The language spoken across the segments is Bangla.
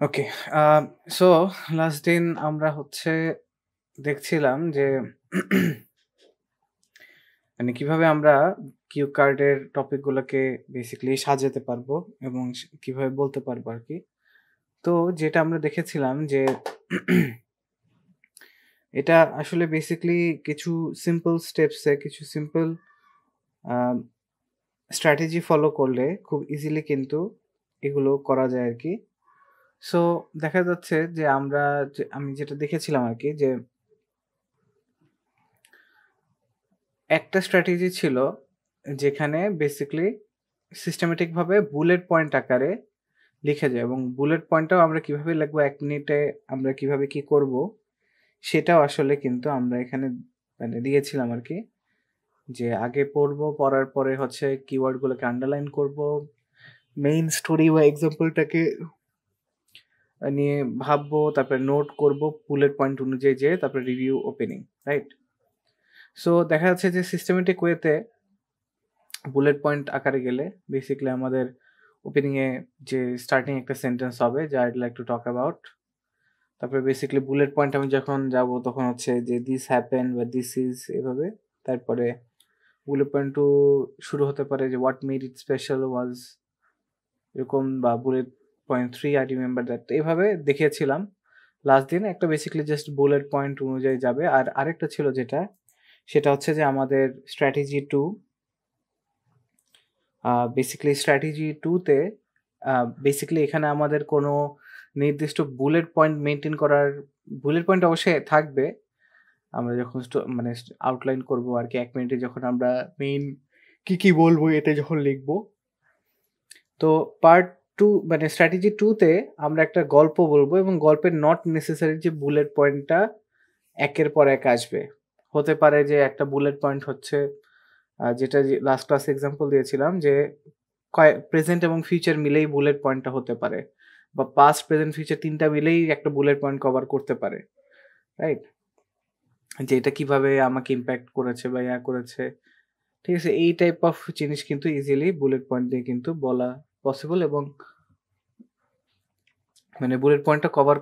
ওকে। আ সো লাস্ট দিন আমরা হচ্ছে দেখছিলাম যে মানে কিভাবে আমরা কিউ কার্ডের টপিক গুলাকে বেসিক্যালি সাজাতে পারবো এবং কিভাবে বলতে পারবো আরকি। তো যেটা আমরা দেখেছিলাম যে এটা আসলে বেসিক্যালি কিছু সিম্পল স্টেপসে কিছু সিম্পল আ স্ট্র্যাটেজি ফলো করলে খুব ইজিলি কিন্তু এগুলো করা যায় আরকি। সো দেখা যাচ্ছে যে আমি যেটা দেখেছিলাম আরকি যে একটা স্ট্র্যাটেজি ছিল যেখানে বেসিক্যালি সিস্টেমেটিক ভাবে বুলেট পয়েন্ট আকারে লিখে যায় এবং বুলেট পয়েন্টটাও আমরা কিভাবে লিখবো ১ মিনিটে আমরা কিভাবে কি করব সেটাও আসলে কিন্তু আমরা এখানে মানে দিয়েছিলাম আরকি। যে আগে পড়বো, পড়ার পরে হচ্ছে কিওয়ার্ড গুলোকে আন্ডারলাইন করব। মেইন স্টোরি বা এক্সাম্পলটাকে নিয়ে ভাববো, তারপরে নোট করব বুলেট পয়েন্ট অনুযায়ী যেয়ে তারপরে রিভিউ ওপেনিং, রাইট? সো দেখা যাচ্ছে যে সিস্টেমেটিক ওয়েতে বুলেট পয়েন্ট আকারে গেলে বেসিক্যালি আমাদের ওপেনিং এ যে স্টার্টিং একটা সেন্টেন্স হবে যে I'd like to talk about. তারপরে বেসিক্যালি বুলেট পয়েন্ট আমি যখন যাব তখন হচ্ছে যে দিস হ্যাপেন বা দিস ইজ এভাবে। তারপরে বুলেট পয়েন্ট 2 শুরু হতে পারে যে what made it special was এরকম বা bullet point 3 I remember that. এভাবে দেখিয়েছিলাম। লাস্ট দিন একটা বেসিক্যালি জাস্ট বুলেট পয়েন্ট অনুযায়ী যাবে। আর আরেকটা ছিল যেটা সেটা হচ্ছে যে আমাদের স্ট্র্যাটেজি 2 বেসিক্যালি স্ট্র্যাটেজি 2 তে বেসিক্যালি এখানে আমাদের কোনো নির্দিষ্ট বুলেট পয়েন্ট মেইনটেইন করার বুলেট পয়েন্ট অবশ্যই থাকবে। আমরা যখন মানে আউটলাইন করব আরকি ১ মিনিটে যখন আমরা মেইন কি বলবো এটা যখন লিখব। তো পার্ট 2 মানে স্ট্র্যাটেজি 2 তে আমরা একটা গল্প বলবো এবং গল্পের নট নেসেসারি যে বুলেট পয়েন্টটা একের পর এক আসবে। হতে পারে যে একটা বুলেট পয়েন্ট হচ্ছে যেটা যে লাস্ট ক্লাসে এক্সাম্পল দিয়েছিলাম যে প্রেজেন্ট এবং ফিউচার মিলেই বুলেট পয়েন্টটা হতে পারে। বা পাস্ট, প্রেজেন্ট, ফিউচার ৩ টা মিলেই একটা বুলেট পয়েন্ট কভার করতে পারে। রাইট? যে এটা কিভাবে আমাকে ইমপ্যাক্ট করেছে বা করেছে। ঠিক আছে? এই টাইপ অফ জিনিস কিন্তু ইজিলি বুলেট পয়েন্ট দিয়ে কিন্তু বলা পসিবল এবং মানে বুলেট পয়েন্টটা কভার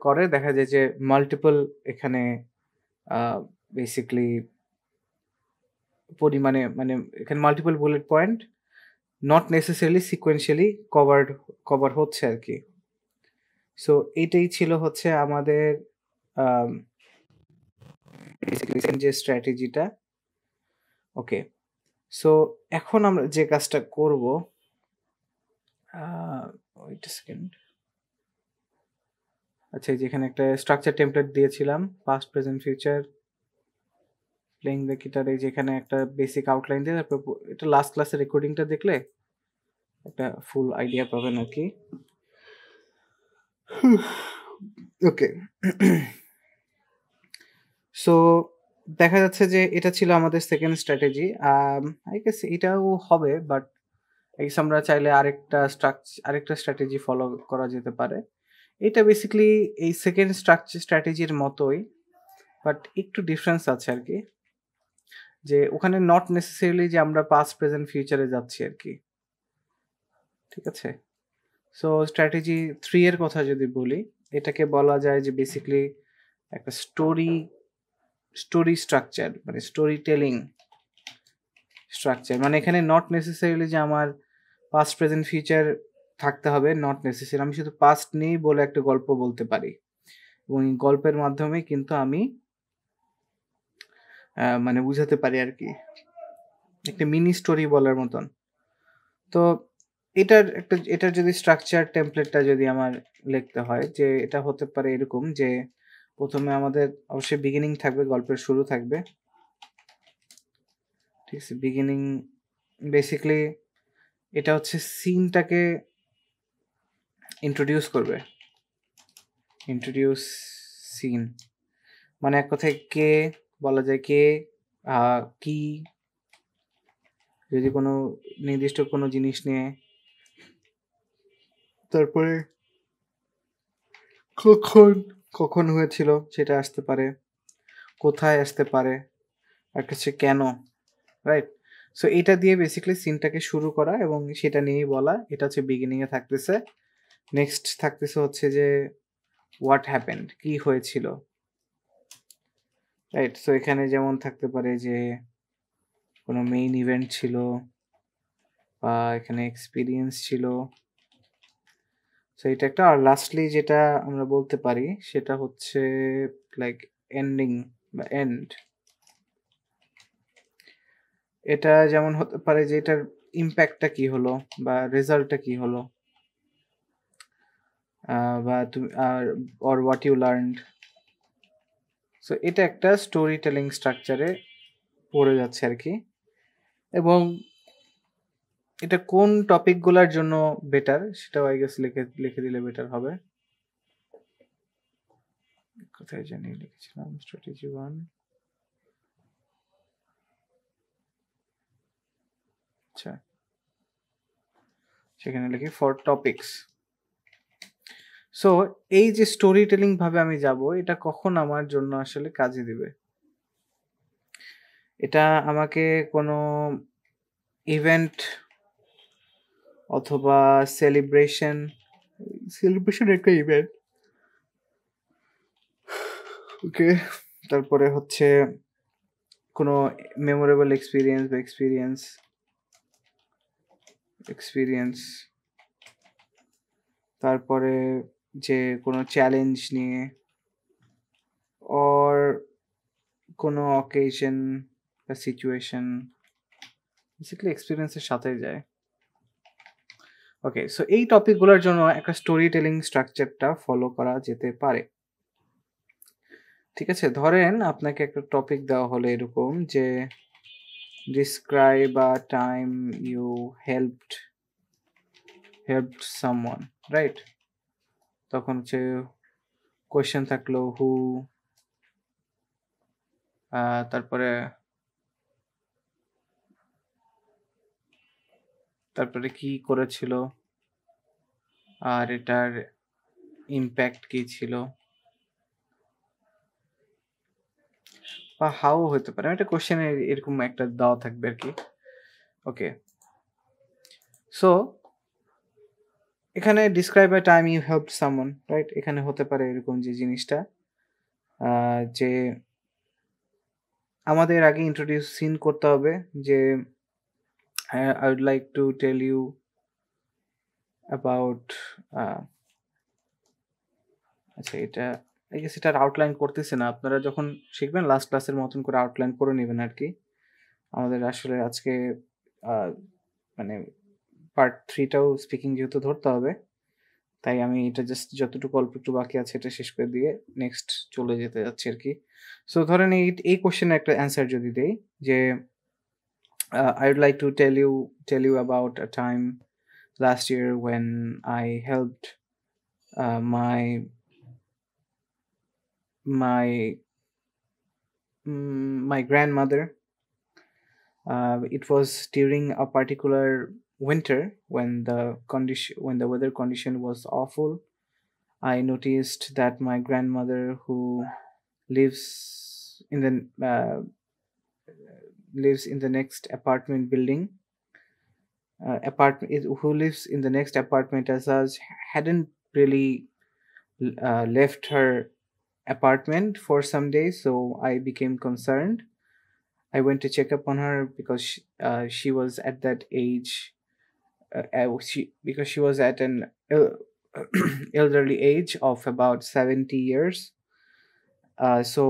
করে দেখা যায় যে মাল্টিপল এখানে আ বেসিক্যালি পরিমাণে মানে এখানে multiple bullet point not necessarily sequentially cover হচ্ছে আরকি। সো এইটাই ছিল হচ্ছে আমাদের আম বেসিক্যালি যে স্ট্র্যাটেজিটা। ওকে। সো এখন আমরা যে কাজটা করব আ ওয়েট a সেকেন্ড। আচ্ছা এই যে এখানে একটা স্ট্রাকচার টেমপ্লেট দিয়েছিলাম। Past, present, future, playing the guitar এই যে এখানে একটা বেসিক আউটলাইন দিয়ে তারপর এটা লাস্ট ক্লাসের রেকর্ডিংটা দেখলে একটা ফুল আইডিয়া পাবেন আরকি। ওকে। সো দেখা যাচ্ছে যে এটা ছিল আমাদের 2nd স্ট্র্যাটেজি। আই গেস এটাও হবে বাট আই গেস আমরা চাইলে আরেকটা স্ট্র্যাটেজি ফলো করা যেতে পারে। এটা বেসিক্যালি এই 2nd স্ট্র্যাটেজির মতোই বাট একটু ডিফারেন্স আছে আরকি। যে ওখানে নট নেসেসারিলি যে আমরা পাস্ট, প্রেজেন্ট, ফিউচার এ যাচ্ছি আরকি। ঠিক আছে? সো স্ট্র্যাটেজি 3 এর কথা যদি বলি, এটাকে বলা যায় যে বেসিক্যালি একটা স্টোরি স্ট্রাকচার মানে স্টোরি টেলিং স্ট্রাকচার। মানে এখানে নট নেসেসারিলি যে আমার পাস্ট, প্রেজেন্ট, ফিউচার থাকতে হবে নট নেসেসারি। আমি শুধু পাস্ট নিয়েই বলে একটা গল্প বলতে পারি। এবং এই গল্পের মাধ্যমেই কিন্তু আমি মানে বুঝাতে পারি আরকি। একটা মিনি স্টোরি বলার মতন। তো এটার যদি স্ট্রাকচার টেমপ্লেটটা যদি আমার লিখতে হয় যে এটা হতে পারে এরকম যে ১ম এ আমাদের অবশ্যই বিগিনিং থাকবে, গল্পের শুরু থাকবে। ঠিক আছে? বিগিনিং বেসিক্যালি এটা হচ্ছে সিনটাকে ইন্ট্রোডিউস করবে। ইন্ট্রোডিউস সিন মানে এক কথায় কে বলা যায় কে, আ কি, যদি কোনো নির্দিষ্ট কোনো জিনিস নিয়ে তারপরে কখন, কখন হয়েছিল সেটা আসতে পারে, কোথায় আসতে পারে, আর হচ্ছে কেন, রাইট? সো এটা দিয়ে বেসিক্যালি সিনটাকে শুরু করা এবং সেটা নিয়েই বলা। এটা হচ্ছে বিগিনিং এ থাকতেছে। নেক্সট থাকতেছে হচ্ছে যে হোয়াট হ্যাপেন্ড, কি হয়েছিল, রাইট? সো এখানে যেমন থাকতে পারে যে কোনো মেইন ইভেন্ট ছিল বা এখানে এক্সপিরিয়েন্স ছিল। সো এটা একটা। আর লাস্টলি যেটা আমরা বলতে পারি সেটা হচ্ছে লাইক এন্ডিং বা এন্ড। এটা যেমন হতে পারে যে এটার ইমপ্যাক্টটা কি হলো বা রেজাল্টটা কি হলো, বা তুমি আর or what you learned. So এটা একটা স্টোরি টেলিং স্ট্রাকচারে পড়ে যাচ্ছে আর কি। এবং এটা কোন টপিকগুলোর জন্য বেটার সেটাও আই গেস লিখে লিখে দিলে বেটার হবে। কোথায় জানি লিখেছিলাম স্ট্র্যাটেজি 1। আচ্ছা, সেখানে লিখি ফর টপিকস। সো এই যে স্টোরি টেলিং ভাবে আমি যাব, এটা কখন আমার জন্য আসলে কাজে দিবে? এটা আমাকে কোনো ইভেন্ট অথবা সেলিব্রেশন, সেলিব্রেশন একটা ইভেন্ট, ওকে। তারপরে হচ্ছে কোনো মেমোরেবল এক্সপিরিয়েন্স বা এক্সপিরিয়েন্স, তারপরে যে কোনো চ্যালেঞ্জ নিয়ে, অর কোনো অকেশন বা সিচুয়েশন, বেসিক্যালি এক্সপিরিয়েন্সের সাথেই যায়। ওকে, সো এই টপিকগুলোর জন্য একটা স্টোরি টেলিং স্ট্রাকচারটা ফলো করা যেতে পারে। ঠিক আছে, ধরেন আপনাকে একটা টপিক দেওয়া হলো এরকম যে describe a time you helped someone, right? তখন হচ্ছে কোয়েশ্চেন থাকলো হু, তারপরে তারপরে কি করেছিল, আর এটার ইমপ্যাক্ট কি ছিল, বা হাউ হতে পারে। একটা কোয়েশ্চেনে এরকম একটা দেওয়া থাকবে আর কি। ওকে, সো এখানে describe a time you helped someone, right? এখানে হতে পারে এরকম যে জিনিসটা যে আমাদের আগে ইন্ট্রোডিউস সিন করতে হবে যে I would like to tell you about আচ্ছা, এটা আই গেস এটার আউটলাইন করতেছে না। আপনারা যখন শিখবেন লাস্ট ক্লাসের মতন করে আউটলাইন করে নিবেন আরকি। আমাদের আসলে আজকে আ মানে পার্ট 3 টাও স্পিকিং যেহেতু ধরতে হবে, তাই আমি এটা জাস্ট যতটুকু অল্প একটু বাকি আছে এটা শেষ করে দিয়ে নেক্সট চলে যেতে যাচ্ছি আরকি। সো ধরেন এই কোয়েশ্চেনের একটা অ্যান্সার যদি দেই যে I would like to tell you about a time last year when I helped my my my grandmother. It was during a particular winter when the weather condition was awful. I noticed that my grandmother, who lives in the next apartment building, who lives in the next apartment as us, hadn't really left her apartment for some days. So I became concerned. I went to check up on her because she was at that age. Because she was at an elderly age of about 70 years. So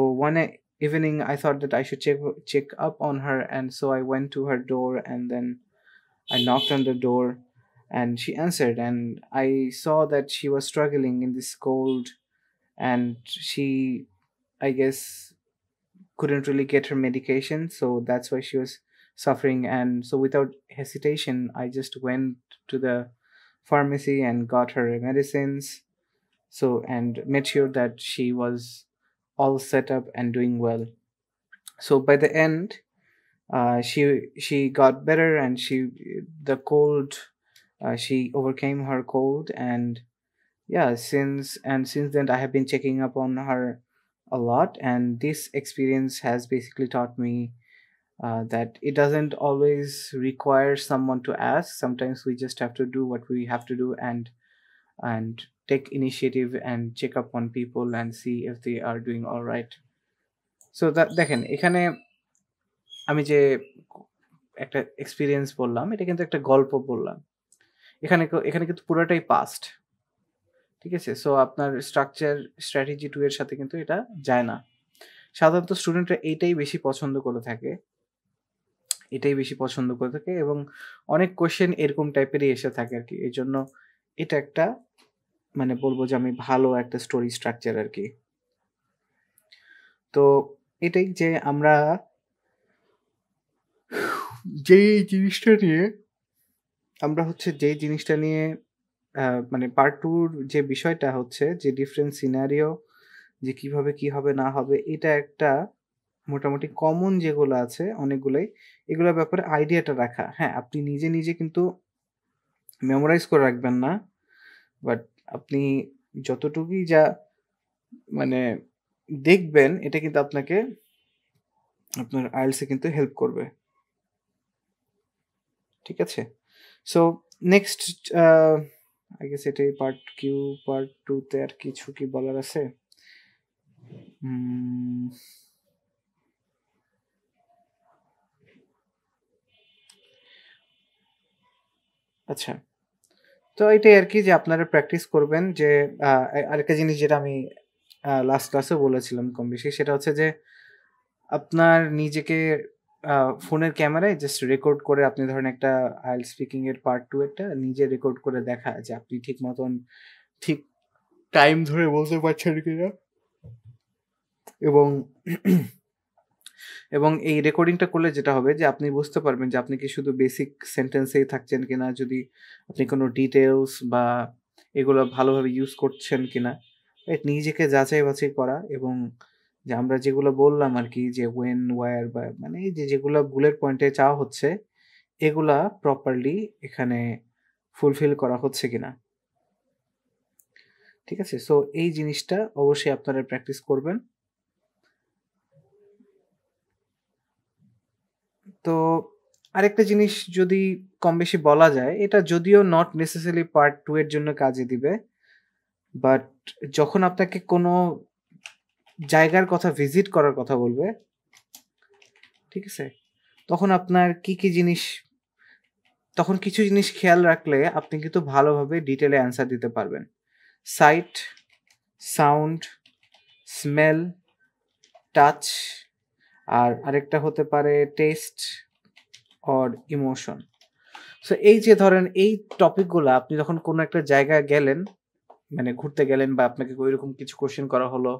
evening, I thought that I should check up on her, and so I went to her door, and then I knocked on the door, and she answered, and I saw that she was struggling in this cold, and she, I guess, couldn't really get her medication, so that's why she was suffering. And so without hesitation, I just went to the pharmacy and got her medicines, so, and made sure that she was all set up and doing well. So by the end, she got better, and the cold, she overcame her cold. And yeah, since then I have been checking up on her a lot, and this experience has basically taught me that it doesn't always require someone to ask. Sometimes we just have to do what we have to do, and and take initiative and check up on people and see if they are doing all right. So দেখেন এখানে আমি যে একটা এক্সপেরিয়েন্স বললাম, এটা কিন্তু একটা গল্প বললাম। এখানে কিন্তু পুরাটাই পাস্ট। ঠিক আছে? সো আপনার স্ট্র্যাটেজি 2 এর সাথে কিন্তু এটা যায় না। সাধারণত স্টুডেন্টরা এইটাই বেশি পছন্দ করে থাকে। এটাই বেশি পছন্দ করে থাকে এবং অনেক কোয়েশ্চেন এরকম টাইপেরই এসে থাকে আরকি। এজন্য এটা একটা মানে বলব যে আমি ভালো একটা স্টোরি স্ট্রাকচার আরকি। তো এটাই যে আমরা যেই জিনিসটা নিয়ে যেই জিনিসটা নিয়ে আ মানে পার্ট 2 র যে বিষয়টা হচ্ছে যে ডিফারেন্ট সিনারিও যে কিভাবে কি হবে না হবে এটা একটা মোটামুটি কমন যেগুলো আছে অনেকগুলাই, এগুলোর ব্যাপারে আইডিয়াটা রাখা। হ্যাঁ, আপনি নিজে কিন্তু মেমোরাইজ করে রাখবেন না। বাট আপনি যতটুকুই মানে দেখবেন এটা কিন্তু আপনাকে আপনার IELTS এ কিন্তু হেল্প করবে। ঠিক আছে? So next a I guess এটাই পার্ট 2 তে আর কিছু কি বলার আছে? উম আচ্ছা। তো এটাই আরকি যে আপনারা প্র্যাকটিস করবেন যে আরেকটা জিনিস যেটা আমি লাস্ট ক্লাসেও বলেছিলাম কম বেশি সেটা হচ্ছে যে আপনার নিজেকে আ ফোনের ক্যামেরায় জাস্ট রেকর্ড করে আপনি ধরেন একটা IELTS স্পিকিং এর পার্ট 2 একটা নিজে রেকর্ড করে দেখা যে আপনি ঠিক মতন ঠিক টাইম ধরে বলতে পারছেন কিনা এবং এবং এই রেকর্ডিংটা করলে যেটা হবে যে আপনি বুঝতে পারবেন যে আপনি কি শুধু বেসিক সেন্টেন্সেই থাকছেন কিনা, যদি আপনি কোনো ডিটেইলস বা এগুলো ভালোভাবে ইউজ করছেন কিনা। রাইট? নিজেকে যাচাই-বাছাই করা এবং যে আমরা যেগুলো বললাম আরকি যে when, where বা মানে এই যে যেগুলা বুলেট পয়েন্টে চাওয়া হচ্ছে, এগুলা প্রপারলি এখানে ফুলফিল করা হচ্ছে কিনা। ঠিক আছে? সো এই জিনিসটা অবশ্যই আপনারা প্র্যাকটিস করবেন। তো আরেকটা জিনিস যদি কম বেশি বলা যায়, এটা যদিও নট নেসেসারিলি পার্ট 2 এর জন্য কাজে দিবে। বাট যখন আপনাকে কোনো জায়গার কথা ভিজিট করার কথা বলবে, ঠিক আছে? তখন আপনার কি জিনিস তখন কিছু জিনিস খেয়াল রাখলে আপনি কিন্তু ভালোভাবে ডিটেইলে অ্যান্সার দিতে পারবেন। সাইট, সাউন্ড, স্মেল, টাচ আর আরেকটা হতে পারে টেস্ট অর ইমোশন। সো এই যে ধরেন এই টপিকগুলা আপনি যখন কোনো একটা জায়গায় গেলেন, মানে ঘুরতে গেলেন বা আপনাকে ঐরকম কিছু কোয়েশ্চেন করা হলো,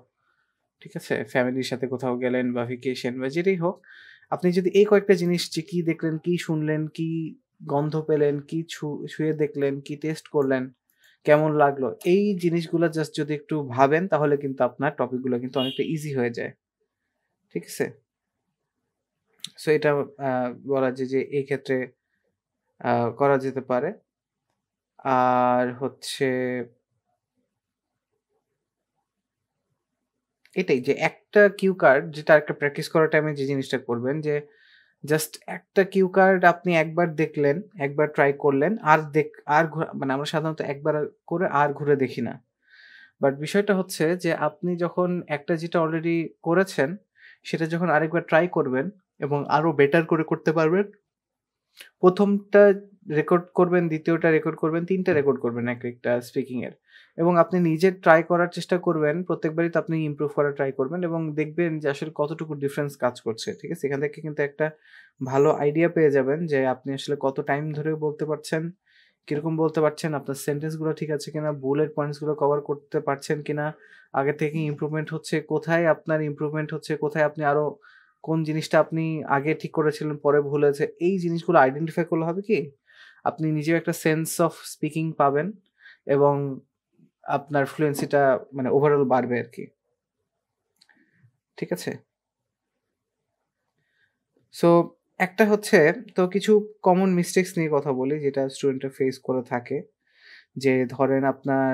ঠিক আছে? ফ্যামিলির সাথে কোথাও গেলেন বা ভ্যাকেশন বা যেটাই হোক, আপনি যদি এই কয়েকটা জিনিস যে কি দেখলেন, কি শুনলেন, কি গন্ধ পেলেন, কি ছুঁয়ে দেখলেন, কি টেস্ট করলেন, কেমন লাগলো? এই জিনিসগুলা জাস্ট যদি একটু ভাবেন তাহলে কিন্তু আপনার টপিকগুলো কিন্তু অনেকটা ইজি হয়ে যায়। ঠিক আছে? সো এটা আ বলা যায় যে এই ক্ষেত্রে আ করা যেতে পারে। আর হচ্ছে এটাই যে একটা কিউ কার্ড যেটা আরেকটা প্র্যাকটিস করার টাইমে যে জিনিসটা করবেন যে জাস্ট একটা কিউ কার্ড আপনি একবার দেখলেন, একবার ট্রাই করলেন। আর মানে আমরা সাধারণত একবার করে আর ঘুরে দেখি না। বাট বিষয়টা হচ্ছে যে আপনি যখন একটা যেটা অলরেডি করেছেন, সেটা যখন আরেকবার ট্রাই করবেন এবং আরো বেটার করে করতে পারবেন, ১ম টা রেকর্ড করবেন, ২য় টা রেকর্ড করবেন, ৩ টা রেকর্ড করবেন একেকটা স্পিকিং এর। এবং আপনি নিজে ট্রাই করার চেষ্টা করবেন। প্রত্যেকবারই তো আপনি ইমপ্রুভ করার ট্রাই করবেন এবং দেখবেন যে আসলে কতটুকু ডিফারেন্স কাজ করছে। ঠিক আছে? এখান থেকে কিন্তু একটা ভালো আইডিয়া পেয়ে যাবেন যে আপনি আসলে কত টাইম ধরে বলতে পারছেন, কিরকম বলতে পারছেন, আপনার সেন্টেন্স গুলো ঠিক আছে কিনা, বুলেট পয়েন্টস গুলো কভার করতে পারছেন কিনা, আগে থেকে ইমপ্রুভমেন্ট হচ্ছে, কোথায় আপনার ইমপ্রুভমেন্ট হচ্ছে, কোথায় আপনি আরো কোন জিনিসটা আপনি আগে ঠিক করেছিলেন, পরে ভুল হয়েছে। এই জিনিসগুলো আইডেন্টিফাই করলে হবে কি? আপনি নিজেও একটা সেন্স অফ স্পিকিং পাবেন এবং আপনার ফ্লুয়েন্সিটা মানে ওভারঅল বাড়বে আরকি। ঠিক আছে? সো একটা হচ্ছে তো কিছু কমন মিস্টেকস নিয়ে কথা বলি যেটা স্টুডেন্টরা ফেস করে থাকে। যে ধরেন আপনার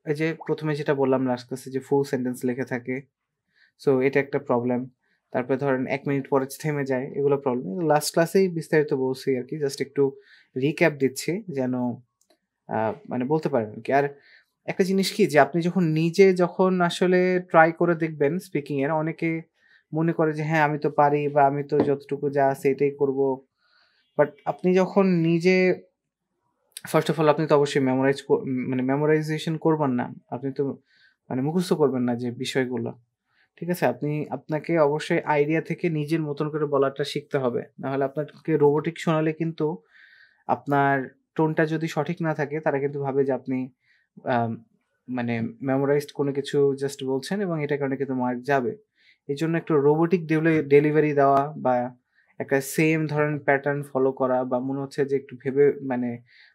এই যে ১ম এ যেটা বললাম লাস্ট ক্লাসে যে ফুল সেন্টেন্স লেখে থাকে। সো এটা একটা প্রবলেম। তারপরে ধরেন ১ মিনিট পরে থেমে যায়। এগুলো প্রবলেম। লাস্ট ক্লাসেই বিস্তারিত বলছি আরকি। জাস্ট একটু রিক্যাপ দিচ্ছি যেন মানে বলতে পারেন আরকি। আর একটা জিনিস কি যে আপনি যখন আসলে ট্রাই করে দেখবেন স্পিকিং এর, অনেকে মনে করে যে হ্যাঁ, আমি তো পারি বা আমি তো যতটুকু যা আছে এটাই করব। বাট আপনি যখন নিজে ফার্স্ট অফ অল আপনি তো অবশ্যই মানে মেমোরাইজেশন করবেন না। আপনি তো মানে মুখস্থ করবেন না যে বিষয়গুলো। ঠিক আছে? আপনাকে অবশ্যই আইডিয়া থেকে নিজের মতন করে বলাটা শিখতে হবে। নাহলে আপনাকে রোবটিক শোনালে কিন্তু আপনার টোনটা যদি সঠিক না থাকে তারা কিন্তু ভাবে যে আপনি আম মানে মেমোরাইজড কোনো কিছু জাস্ট বলছেন এবং এটার কারণে কিন্তু মার্ক যাবে। এজন্য একটু রোবটিক ডেলিভারি দেওয়া বা একটা সেম ধরনের প্যাটার্ন ফলো করা বা মনে হচ্ছে যে একটু ভেবে মানে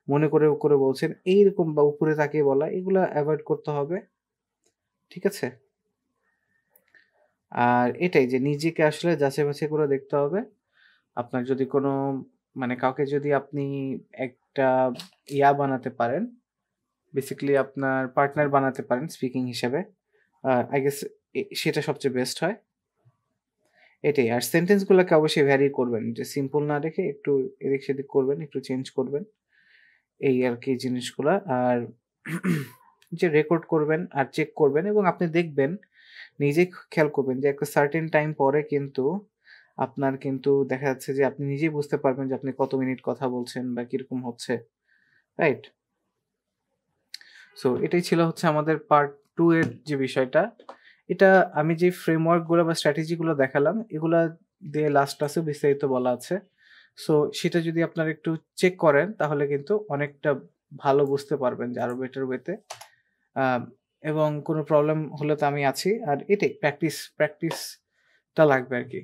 মনে করে বলছেন এইরকম বা উপরে তাকিয়ে বলা এগুলা এভয়েড করতে হবে। ঠিক আছে? আর এটাই যে নিজেকে আসলে যাচাই-বাছাই করে দেখতে হবে। আপনার যদি কোনো মানে কাউকে যদি আপনি একটা বানাতে পারেন, বেসিক্যালি আপনার পার্টনার বানাতে পারেন স্পিকিং হিসেবে। আই গেস সেটা সবচেয়ে বেস্ট হয়। এটাই। আর সেন্টেন্স গুলাকে অবশ্যই ভ্যারি করবেন। যে সিম্পল না রেখে একটু এদিক-সেদিক করবেন, একটু চেঞ্জ করবেন। এই আরকি জিনিসগুলা। আর যে রেকর্ড করবেন আর চেক করবেন এবং আপনি দেখবেন, নিজেই খেয়াল করবেন যে একটা সার্টেন টাইম পরে কিন্তু আপনার কিন্তু দেখা যাচ্ছে যে আপনি নিজেই বুঝতে পারবেন যে আপনি কত মিনিট কথা বলছেন বা কিরকম হচ্ছে। রাইট? সো এটাই ছিল হচ্ছে আমাদের পার্ট 2 এর যে বিষয়টা। এটা আমি যে ফ্রেমওয়ার্ক গুলো বা স্ট্র্যাটেজি গুলো দেখালাম, এগুলা দিয়ে লাস্ট ক্লাসেও বিস্তারিত বলা আছে। সো সেটা যদি আপনারা একটু চেক করেন তাহলে কিন্তু অনেকটা ভালো বুঝতে পারবেন যে আরো বেটার ওয়েতে। আম এবং কোনো প্রবলেম হলে তো আমি আছি। আর এটাই প্র্যাকটিসটা লাগবে আরকি।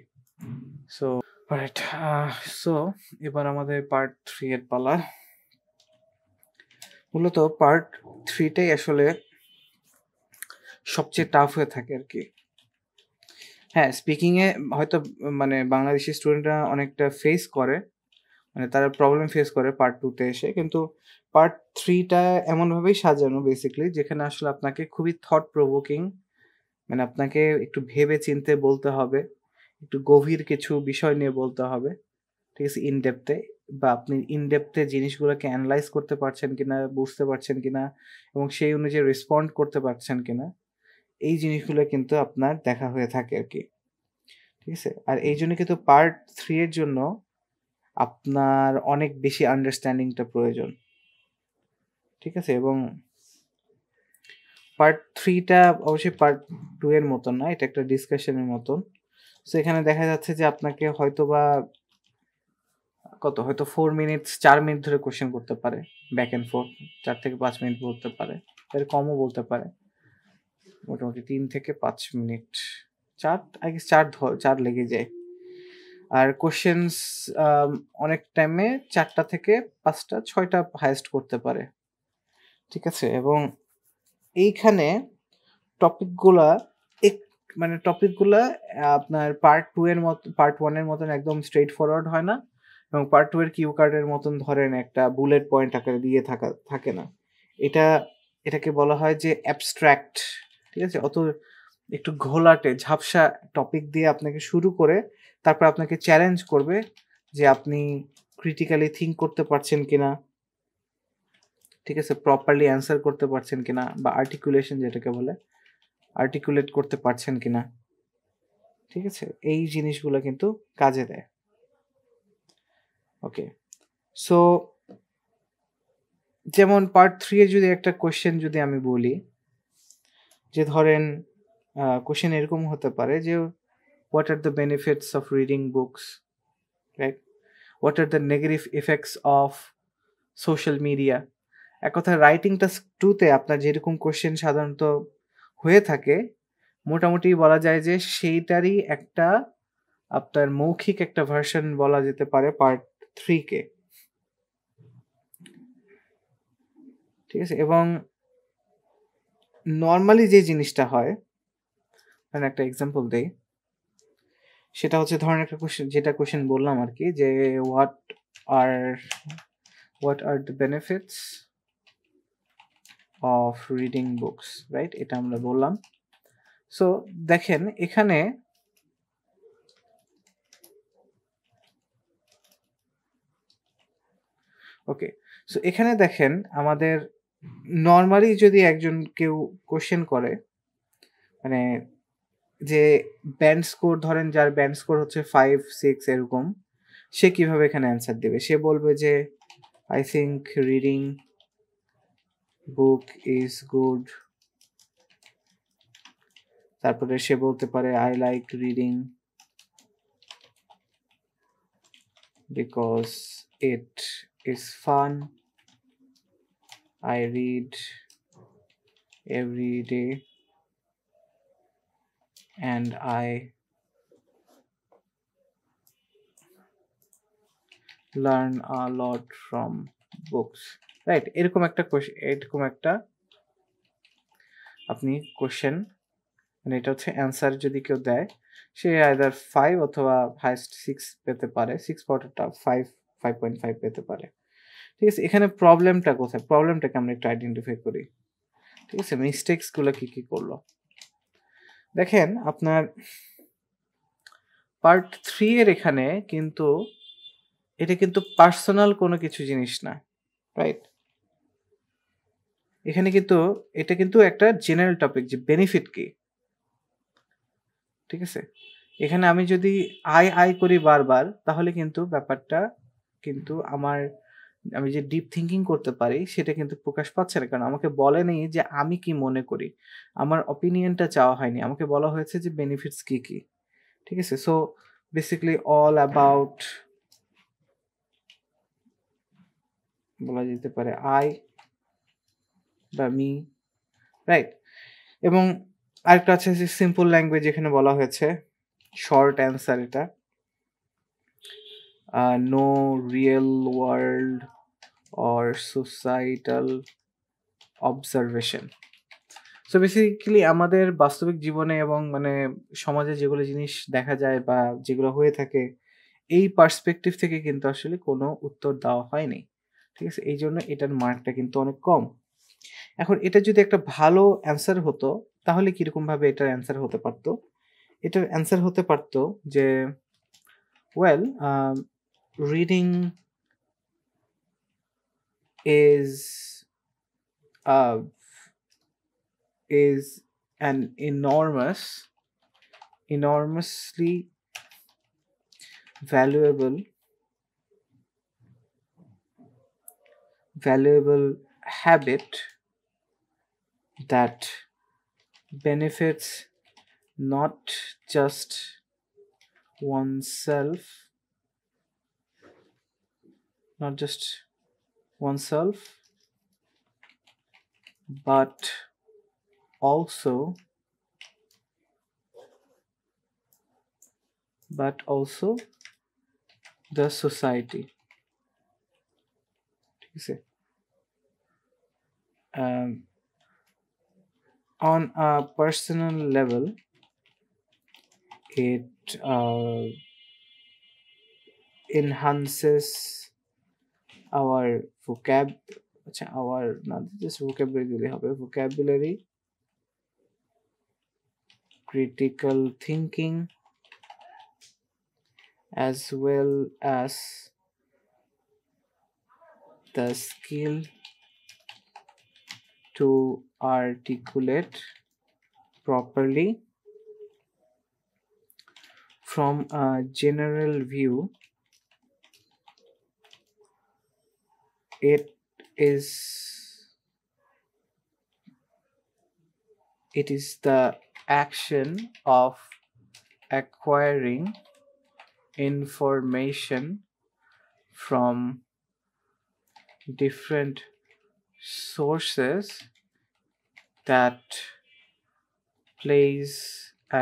সো অলরাইট সো এবার আমাদের পার্ট 3 এর পালা। মূলত পার্ট 3 টাই আসলে সবচেয়ে টাফ হয়ে থাকে আরকি। হ্যাঁ, স্পিকিং এ হয়তো মানে বাংলাদেশি স্টুডেন্টরা অনেকটা ফেস করে। মানে তারা প্রবলেম ফেস করে পার্ট 2 তে এসে। কিন্তু পার্ট 3 টা এমনভাবেই সাজানো বেসিক্যালি যেখানে আসলে আপনাকে খুবই থট প্রভোকিং মানে আপনাকে একটু ভেবে চিন্তে বলতে হবে। একটু গভীর কিছু বিষয় নিয়ে বলতে হবে। ঠিক আছে? ইন ডেপথ এ বা আপনি ইন ডেপথ এ জিনিসগুলোকে এনালাইজ করতে পারছেন কিনা, বুঝতে পারছেন কিনা এবং সেই অনুযায়ী রেসপন্ড করতে পারছেন কিনা। এই জিনিসগুলো কিন্তু আপনার দেখা হয়ে থাকে আরকি। ঠিক আছে? আর এইজন্য কিন্তু পার্ট 3 এর জন্য আপনার অনেক বেশি আন্ডারস্ট্যান্ডিং টা প্রয়োজন। ঠিক আছে? এবং পার্ট 3 টা অবশ্যই পার্ট 2 এর মতন না। এটা একটা ডিসকাশন এর মতন। সো এখানে দেখা যাচ্ছে যে আপনাকে হয়তোবা হয়তো 4 মিনিটস ৪ মিনিট ধরে কোয়েশ্চেন করতে পারে। ব্যাক অ্যান্ড ফোর্থ ৪ থেকে ৫ মিনিট বলতে পারে। এর কমও বলতে পারে। মোটামুটি ৩ থেকে ৫ মিনিট। ৪ আই গেস ৪ লেগে যায়। আর কোয়েশ্চেনস আম অনেক টাইমে ৪ টা থেকে ৫ টা ৬ টা হাইয়েস্ট করতে পারে। ঠিক আছে? এবং এইখানে টপিকগুলা এক মানে টপিকগুলা আপনার পার্ট 1 এর মতন একদম স্ট্রেইট ফরওয়ার্ড হয় না এবং পার্ট 2 এর কিউ কার্ডের মতন ধরেন একটা বুলেট পয়েন্ট আকারে দিয়ে থাকে না। এটা এটাকে বলা হয় যে অ্যাবস্ট্রাক্ট। ঠিক আছে? একটু ঘোলাটে ঝাপসা টপিক দিয়ে আপনাকে শুরু করে তারপর আপনাকে চ্যালেঞ্জ করবে যে আপনি ক্রিটিক্যালি থিংক করতে পারছেন কিনা, ঠিক আছে? প্রপারলি অ্যান্সার করতে পারছেন কিনা বা আর্টিকুলেশন যেটাকে বলে, আর্টিকুলেট করতে পারছেন কিনা। ঠিক আছে? এই জিনিসগুলা কিন্তু কাজে দেয়। ওকে। সো যেমন পার্ট 3 এর যদি একটা কোয়েশ্চেন যদি আমি বলি, যে ধরেন কোয়েশ্চেন এরকম হতে পারে যে, "What are the benefits of reading books?" Right? "What are the negative effects of social media?" এক কথায় রাইটিং টাস্ক 2 তে আপনার যেরকম কোয়েশ্চেন সাধারণত হয়ে থাকে, মোটামুটি বলা যায় যে সেইটারই একটা আপনার মৌখিক একটা ভার্সন বলা যেতে পারে পার্ট 3 কে। ঠিক আছে? এবং নরমালি যে জিনিসটা হয়, মানে একটা এক্সাম্পল দেই। সেটা হচ্ছে ধরেন একটা কোয়েশ্চেন বললাম আরকি যে, "What are what are the benefits of reading books?" Right? এটা আমরা বললাম। সো দেখেন এখানে ওকে। সো এখানে দেখেন আমাদের নরমালি যদি একজন কেউ কোয়েশ্চেন করে, মানে যে ব্যান্ড স্কোর ধরেন যার ব্যান্ড স্কোর হচ্ছে 5, 6 এরকম, সে কিভাবে এখানে অ্যান্সার দেবে? সে বলবে যে, "I think reading book is good." তারপরে সে বলতে পারে, "I like reading because it is fun. I read every day and I learn a lot from books." Right? এরকম একটা আপনি কোয়েশ্চেন, মানে এটা হচ্ছে অ্যান্সার যদি কেউ দেয়, সে আইদার 5 অথবা হাইয়েস্ট 6 পেতে পারে। 6 পাওয়াটা 5, 5.5 পেতে পারে। ঠিক আছে? এখানে প্রবলেমটা কোথায়? প্রবলেমটাকে আমরা একটু আইডেন্টিফাই করি। ঠিক আছে? মিস্টেকস গুলো কি করলো? দেখেন আপনার পার্ট 3 এর এখানে কিন্তু এটা কিন্তু পার্সোনাল কোনো কিছু জিনিস না। রাইট? এখানে কিন্তু এটা কিন্তু একটা জেনারেল টপিক যে বেনিফিট কি? ঠিক আছে? এখানে আমি যদি আই করি বারবার, তাহলে কিন্তু ব্যাপারটা কিন্তু আমি যে ডিপ থিংকিং করতে পারি সেটা কিন্তু প্রকাশ পাচ্ছে না। কারণ আমাকে বলেনি যে আমি কি মনে করি। আমার অপিনিয়নটা চাওয়া হয়নি। আমাকে বলা হয়েছে যে বেনিফিটস কি? ঠিক আছে? সো বেসিক্যালি অল অ্যাবাউট বলা যেতে পারে আই বা মি, রাইট? এবং আরেকটা আছে যে সিম্পল ল্যাঙ্গুয়েজ, এখানে বলা হয়েছে শর্ট অ্যান্সার এটা। No real world or societal observation. So basically আমাদের বাস্তবিক জীবনে এবং মানে সমাজে যেগুলো জিনিস দেখা যায় বা যেগুলো হয়ে থাকে, এই পার্সপেক্টিভ থেকে কিন্তু আসলে কোনো উত্তর দেওয়া হয়নি। ঠিক আছে? এইজন্য এটার মার্কটা কিন্তু অনেক কম। এখন এটা যদি একটা ভালো অ্যান্সার হতো, তাহলে কিরকমভাবে এটার অ্যান্সার হতে পারত? এটার অ্যান্সার হতে পারত যে, well, reading is uh, is an enormously valuable habit that benefits not just oneself but also the society. ঠিক আছে? On a personal level, it enhances our vocabulary, critical thinking, as well as the skill to articulate properly. From a general view, it is the action of acquiring information from different sources that plays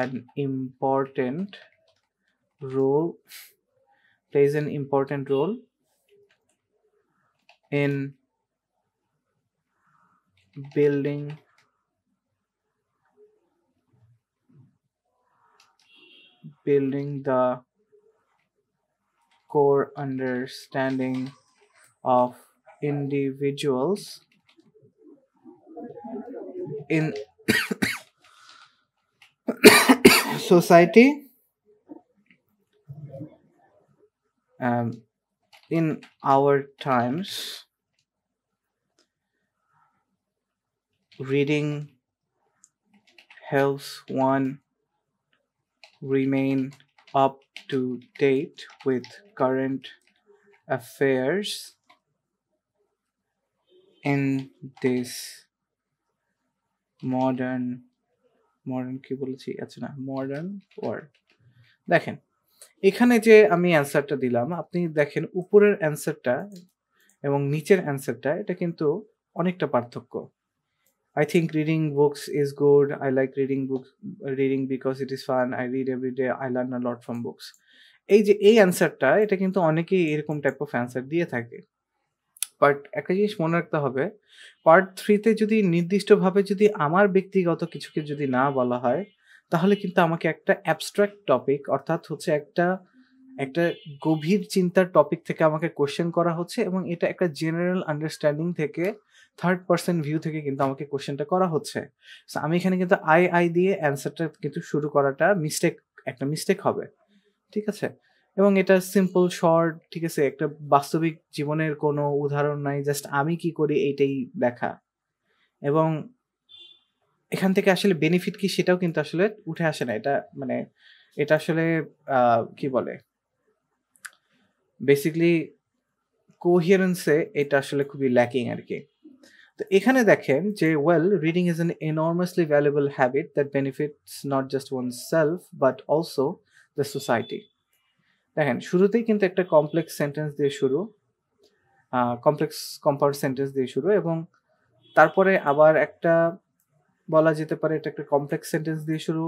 an important role in building the core understanding of individuals in society, in our times, reading helps one remain up to date with current affairs in this modern কি বলেছি, আচ্ছা না, মডার্ন ওয়ার্ল্ড। দেখেন এখানে যে আমি অ্যান্সারটা দিলাম, আপনি দেখেন উপরের অ্যান্সারটা এবং নিচের অ্যান্সারটা, এটা কিন্তু অনেকটা পার্থক্য। I think reading books is good. I like reading because it is fun. I read every day. I learn a lot from books. এই যে এই অ্যান্সারটা, এটা কিন্তু অনেকেই এরকম টাইপ অফ অ্যান্সার দিয়ে থাকে। বাট একটা জিনিস মনে রাখতে হবে, পার্ট 3 তে যদি নির্দিষ্টভাবে যদি আমার ব্যক্তিগত কিছুকে যদি না বলা হয়, তাহলে কিন্তু আমাকে একটা অ্যাবস্ট্রাক্ট টপিক, অর্থাৎ হচ্ছে একটা একটা গভীর চিন্তার টপিক থেকে আমাকে কোয়েশ্চেন করা হচ্ছে এবং এটা একটা জেনারেল আন্ডারস্ট্যান্ডিং থেকে, থার্ড পারসন ভিউ থেকে কিন্তু আমাকে কোয়েশ্চেনটা করা হচ্ছে। সো আমি এখানে কিন্তু আই দিয়ে অ্যান্সারটা কিন্তু শুরু করাটা একটা মিস্টেক হবে। ঠিক আছে? এবং এটা সিম্পল শর্ট, ঠিক আছে? একটা বাস্তবিক জীবনের কোনো উদাহরণ নাই। জাস্ট আমি কি করি এইটাই লেখা। এবং এখান থেকে আসলে বেনিফিট কি সেটাও কিন্তু আসলে উঠে আসে না। মানে এটা আসলে কি বলে? বেসিক্যালি কোহেরেন্স এ এটা আসলে খুবই ল্যাকিং আরকি। তো এখানে দেখেন যে reading is an enormously valuable habit that benefits not just oneself but also the society. দেখেন শুরুতেই কিন্তু একটা কমপ্লেক্স সেন্টেন্স দিয়ে শুরু, কমপ্লেক্স কম্পাউন্ড সেন্টেন্স দিয়ে শুরু, এবং তারপরে আবার একটা বলা যেতে পারে এটা একটা কমপ্লেক্স সেন্টেন্স দিয়ে শুরু,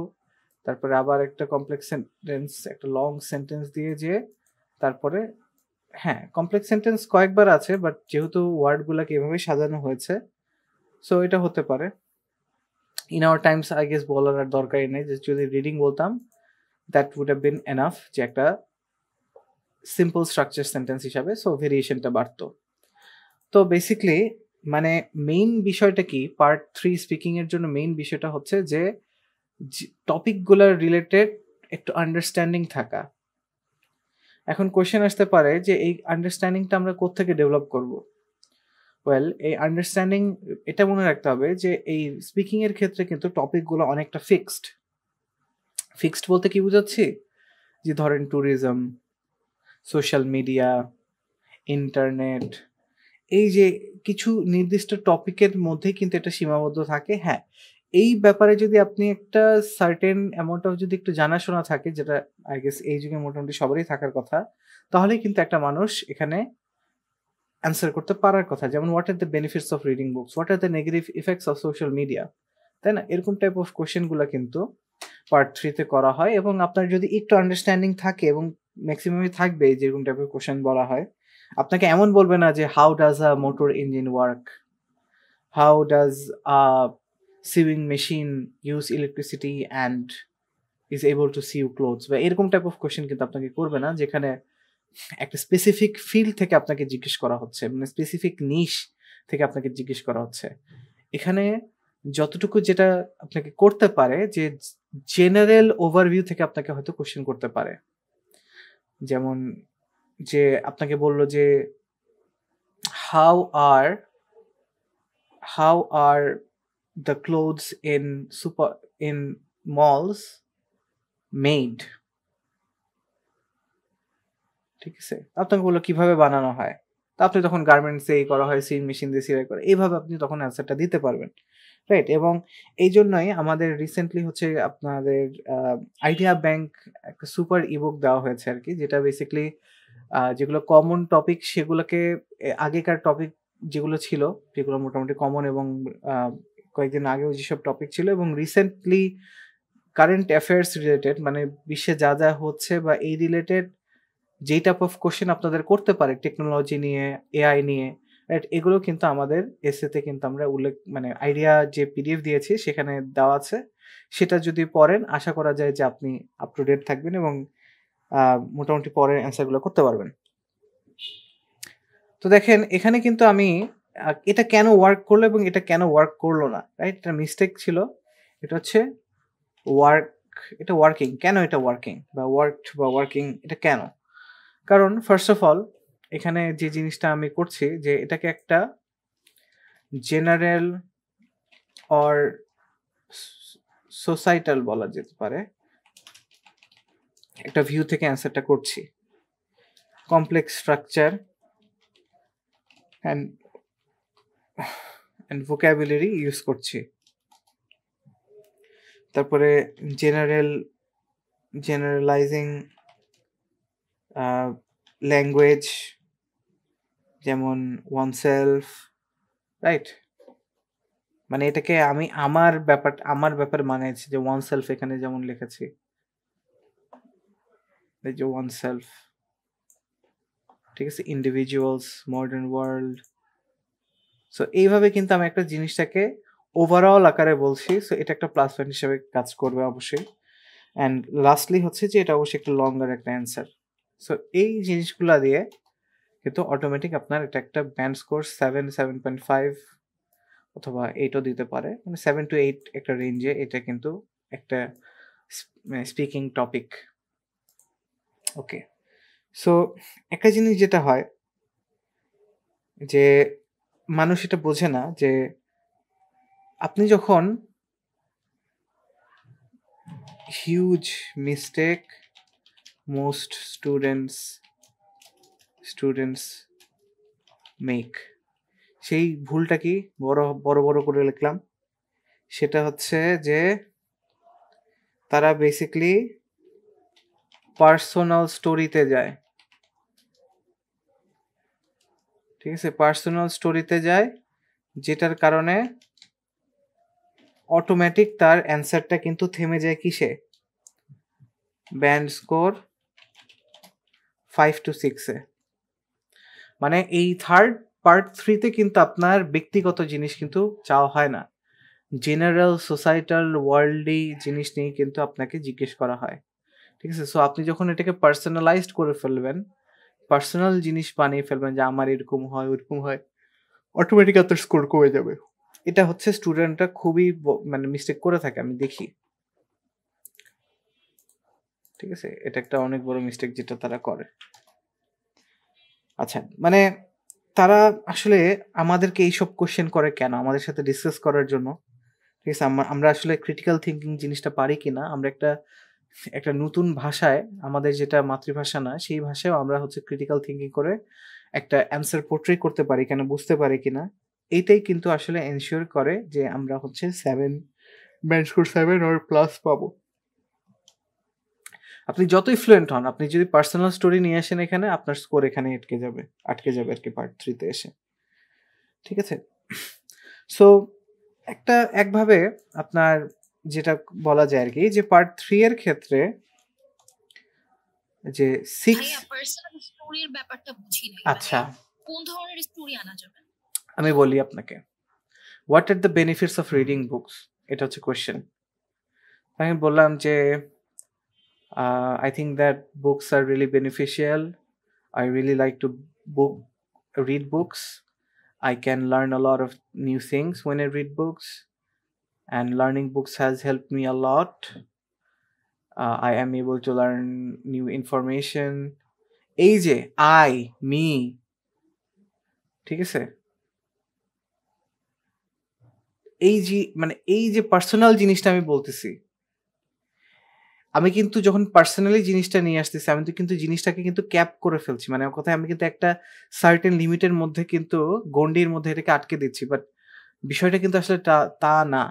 তারপরে আবার একটা কমপ্লেক্স সেন্টেন্স, একটা লং সেন্টেন্স দিয়ে যে তারপরে, হ্যাঁ, কমপ্লেক্স সেন্টেন্স কয়েকবার আছে, বাট যেহেতু ওয়ার্ডগুলোকে এভাবে সাজানো হয়েছে, সো এটা হতে পারে। In our times I guess বলার আর দরকারই নেই, যে যদি রিডিং বলতাম that would have been enough, যে একটা সিম্পল স্ট্রাকচার সেন্টেন্স হিসাবে, সো ভেরিয়েশনটা বাড়তো। তো বেসিকলি মানে মেইন বিষয়টা কি, পার্ট 3 স্পিকিং এর জন্য মেইন বিষয়টা হচ্ছে যে টপিকগুলোর রিলেটেড একটু আন্ডারস্ট্যান্ডিং থাকা। এখন কোয়েশ্চেন আসতে পারে যে এই আন্ডারস্ট্যান্ডিংটা আমরা কোত্থেকে ডেভেলপ করব? এই আন্ডারস্ট্যান্ডিং, এটা মনে রাখতে হবে যে এই স্পিকিং এর ক্ষেত্রে কিন্তু টপিকগুলো অনেকটা ফিক্সড। ফিক্সড বলতে কি বুঝাচ্ছি? যে ধরেন ট্যুরিজম, সোশ্যাল মিডিয়া, ইন্টারনেট, এই যে কিছু নির্দিষ্ট টপিকের মধ্যে কিন্তু এটা সীমাবদ্ধ থাকে। হ্যাঁ, এই ব্যাপারে যদি আপনি একটা সার্টেন অ্যামাউন্ট অফ যদি একটু জানাশোনা থাকে, যেটা আই গেস এই যুগে মোটামুটি সবারই থাকার কথা, তাহলেই কিন্তু একটা মানুষ এখানে অ্যান্সার করতে পারার কথা। যেমন what are the benefits of reading books, what are the negative effects of social media, তাই না? এরকম টাইপ অফ কোয়েশ্চেনগুলো কিন্তু পার্ট 3 তে করা হয়, এবং আপনার যদি একটু আন্ডারস্ট্যান্ডিং থাকে, এবং ম্যাক্সিমামই থাকবে যেরকম টাইপের কোয়েশ্চেন বলা হয়, আপনাকে এমন বলবে না যে how does a motor engine work, how does a sewing machine use electricity and is able to sew clothes, বা এরকম টাইপ অফ কোয়েশ্চেন কিন্তু আপনাকে করবে না, যেখানে একটা স্পেসিফিক ফিল্ড থেকে আপনাকে জিজ্ঞেস করা হচ্ছে, মানে স্পেসিফিক নিশ থেকে আপনাকে জিজ্ঞেস করা হচ্ছে। এখানে যতটুকু যেটা আপনাকে করতে পারে, যে জেনারেল ওভারভিউ থেকে আপনাকে হয়তো কোয়েশ্চেন করতে পারে। যেমন যে আপনাকে বলল যে how are the clothes in malls made, ঠিক আছে? আপনাকে বললো কিভাবে বানানো হয়, তো আপনি তখন গার্মেন্টস এই করা হয়, সিউইং মেশিন দিয়ে সেলাই করে, এইভাবে আপনি তখন অ্যান্সারটা দিতে পারবেন, রাইট? এবং এই জন্যই আমাদের রিসেন্টলি হচ্ছে আপনাদের আইডিয়া ব্যাংক একটা সুপার ইবুক দেওয়া হয়েছে আর কি, যেটা বেসিক্যালি যেগুলো কমন টপিক সেগুলোকে, আগেকার টপিক যেগুলো ছিল, যেগুলো মোটামুটি কমন, এবং কয়েকদিন আগেও যেসব টপিক ছিল, এবং রিসেন্টলি কারেন্ট অ্যাফেয়ার্স রিলেটেড, মানে বিশ্বে যা যা হচ্ছে বা এই রিলেটেড যেই টাইপ অফ কোশ্চেন আপনাদের করতে পারে টেকনোলজি নিয়ে, এআই নিয়ে, রাইট? এগুলো কিন্তু আমাদের এসেতে কিন্তু আমরা মানে আইডিয়া যে পিডিএফ দিয়েছি সেখানে দেওয়া আছে। সেটা যদি পড়েন, আশা করা যায় যে আপনি আপ টু ডেট থাকবেন এবং মোটামুটি পরের অ্যান্সারগুলো করতে পারবেন। তো দেখেন এখানে কিন্তু আমি এটা কেন ওয়ার্ক করলো এবং এটা কেন ওয়ার্ক করলো না, রাইট? এটা মিস্টেক ছিল। এটা হচ্ছে এটা ওয়ার্কিং। কেন এটা ওয়ার্কিং বা ওয়ার্কিং, এটা কেন? কারণ ফার্স্ট অফ অল এখানে যে জিনিসটা আমি করছি, যে এটাকে একটা জেনারেল অর সোসাইটাল বলা যেতে পারে, একটা ভিউ থেকে অ্যান্সারটা করছি। Complex structure and vocabulary use করছি। তারপরে জেনারেলাইজিং ল্যাঙ্গুয়েজ, যেমন ওয়ানসেলফ, রাইট? মানে এটাকে আমি আমার ব্যাপারে মানেছি যে ওয়ানসেলফ এখানে যেমন লিখেছি, এই যে ওয়ানসেলফ, ঠিক আছে, ইন্ডিভিজুয়ালস, মডার্ন ওয়ার্ল্ড। সো এইভাবে কিন্তু আমি একটা জিনিসটাকে ওভারঅল আকারে বলছি। সো এটা একটা প্লাস পয়েন্ট হিসেবে কাজ করবে অবশ্যই। অ্যান্ড লাস্টলি হচ্ছে যে এটা অবশ্যই একটা লঙ্গার একটা অ্যান্সার। সো এই জিনিসগুলো দিয়ে কিন্তু অটোমেটিক আপনার এটা একটা ব্যান্ড স্কোর 7.5 অথবা 8ও দিতে পারে, মানে 7 to 8 একটা রেঞ্জে এটা কিন্তু একটা স্পিকিং টপিক। ওকে, সো একটা জিনিস যেটা হয় যে মানুষ এটা বোঝে না যে আপনি যখন huge mistake most students make, সেই ভুলটা কি বড় বড় করে লিখলাম, সেটা হচ্ছে যে তারা বেসিক্যালি পার্সোনাল স্টোরিতে যায়। ঠিক আছে, পার্সোনাল স্টোরিতে যায়, যেটার কারণে অটোমেটিক তার অ্যান্সারটা কিন্তু থেমে যায় কিসে? Band score 5 to 6-এ। মানে এই থার্ড পার্ট 3-তে কিন্তু আপনার ব্যক্তিগত জিনিস কিন্তু চাওয়া হয় না, জেনারেল সোসাইটাল ওয়ার্ল্ডলি জিনিস নিয়ে কিন্তু আপনাকে জিজ্ঞেস করা হয়। ঠিক আছে, সো আপনি যখন এটাকে পার্সোনালাইজড করে ফেলবেন, পার্সোনাল জিনিস বানিয়ে ফেলবেন যে আমার এরকম হয় ওরকম হয়, অটোমেটিক আপনার স্কোর কমে যাবে। এটা হচ্ছে স্টুডেন্টরা খুবই মানে মিস্টেক করে থাকে, আমি দেখি। ঠিক আছে, এটা একটা অনেক বড় মিস্টেক যেটা তারা করে। আচ্ছা, মানে তারা আসলে আমাদেরকে এইসব কোশ্চেন করে কেন? আমাদের সাথে ডিসকাস করার জন্য। ঠিক আছে, আমরা আসলে ক্রিটিক্যাল থিঙ্কিং জিনিসটা পারি কিনা, আমরা একটা নতুন ভাষায়, আমাদের যেটা মাতৃভাষা না সেই ভাষায় আমরা হচ্ছে ক্রিটিক্যাল থিঙ্কিং করে একটা অ্যান্সার পোর্ট্রে করতে পারি কিনা, বুঝতে পারি কিনা, এইটাই কিন্তু আসলে এনশিওর করে যে আমরা হচ্ছে 7 ব্যান্ড স্কোর 7 or প্লাস পাবো। আপনি যতই ফ্লুয়েন্ট হন, আপনি যদি পার্সোনাল স্টোরি নিয়ে আসেন এখানে, আপনার স্কোর এখানে আটকে যাবে আর কি পার্ট 3-তে এসে। ঠিক আছে, সো একভাবে আপনার যেটা বলা যায় আর কি, যে পার্ট 3 এর ক্ষেত্রে যে 6, পার্সোনাল স্টোরির ব্যাপারটা বুঝি নাই। আচ্ছা, কোন ধরনের স্টোরি আনা যাবে? আমি বলি আপনাকে, what are the benefits of reading books, এটা হচ্ছে কোয়েশ্চেন। আমি বললাম যে I think that books are really beneficial. I really like to read books. I can learn a lot of new things when I read books, and learning books has helped me a lot. I am able to learn new information. এই যে me, ঠিক আছে, এই যে পার্সোনাল জিনিসটা আমি বলতেছি, আমি কিন্তু যখন পার্সোনালি জিনিসটা নিয়ে আসতেছি, আমি তো কিন্তু জিনিসটাকে কিন্তু ক্যাপ করে ফেলছি, মানে আমার কথায় আমি কিন্তু একটা সার্টেন লিমিটের মধ্যে কিন্তু গন্ডির মধ্যে এটাকে আটকে দিচ্ছি, বাট বিষয়টা কিন্তু আসলে তা না।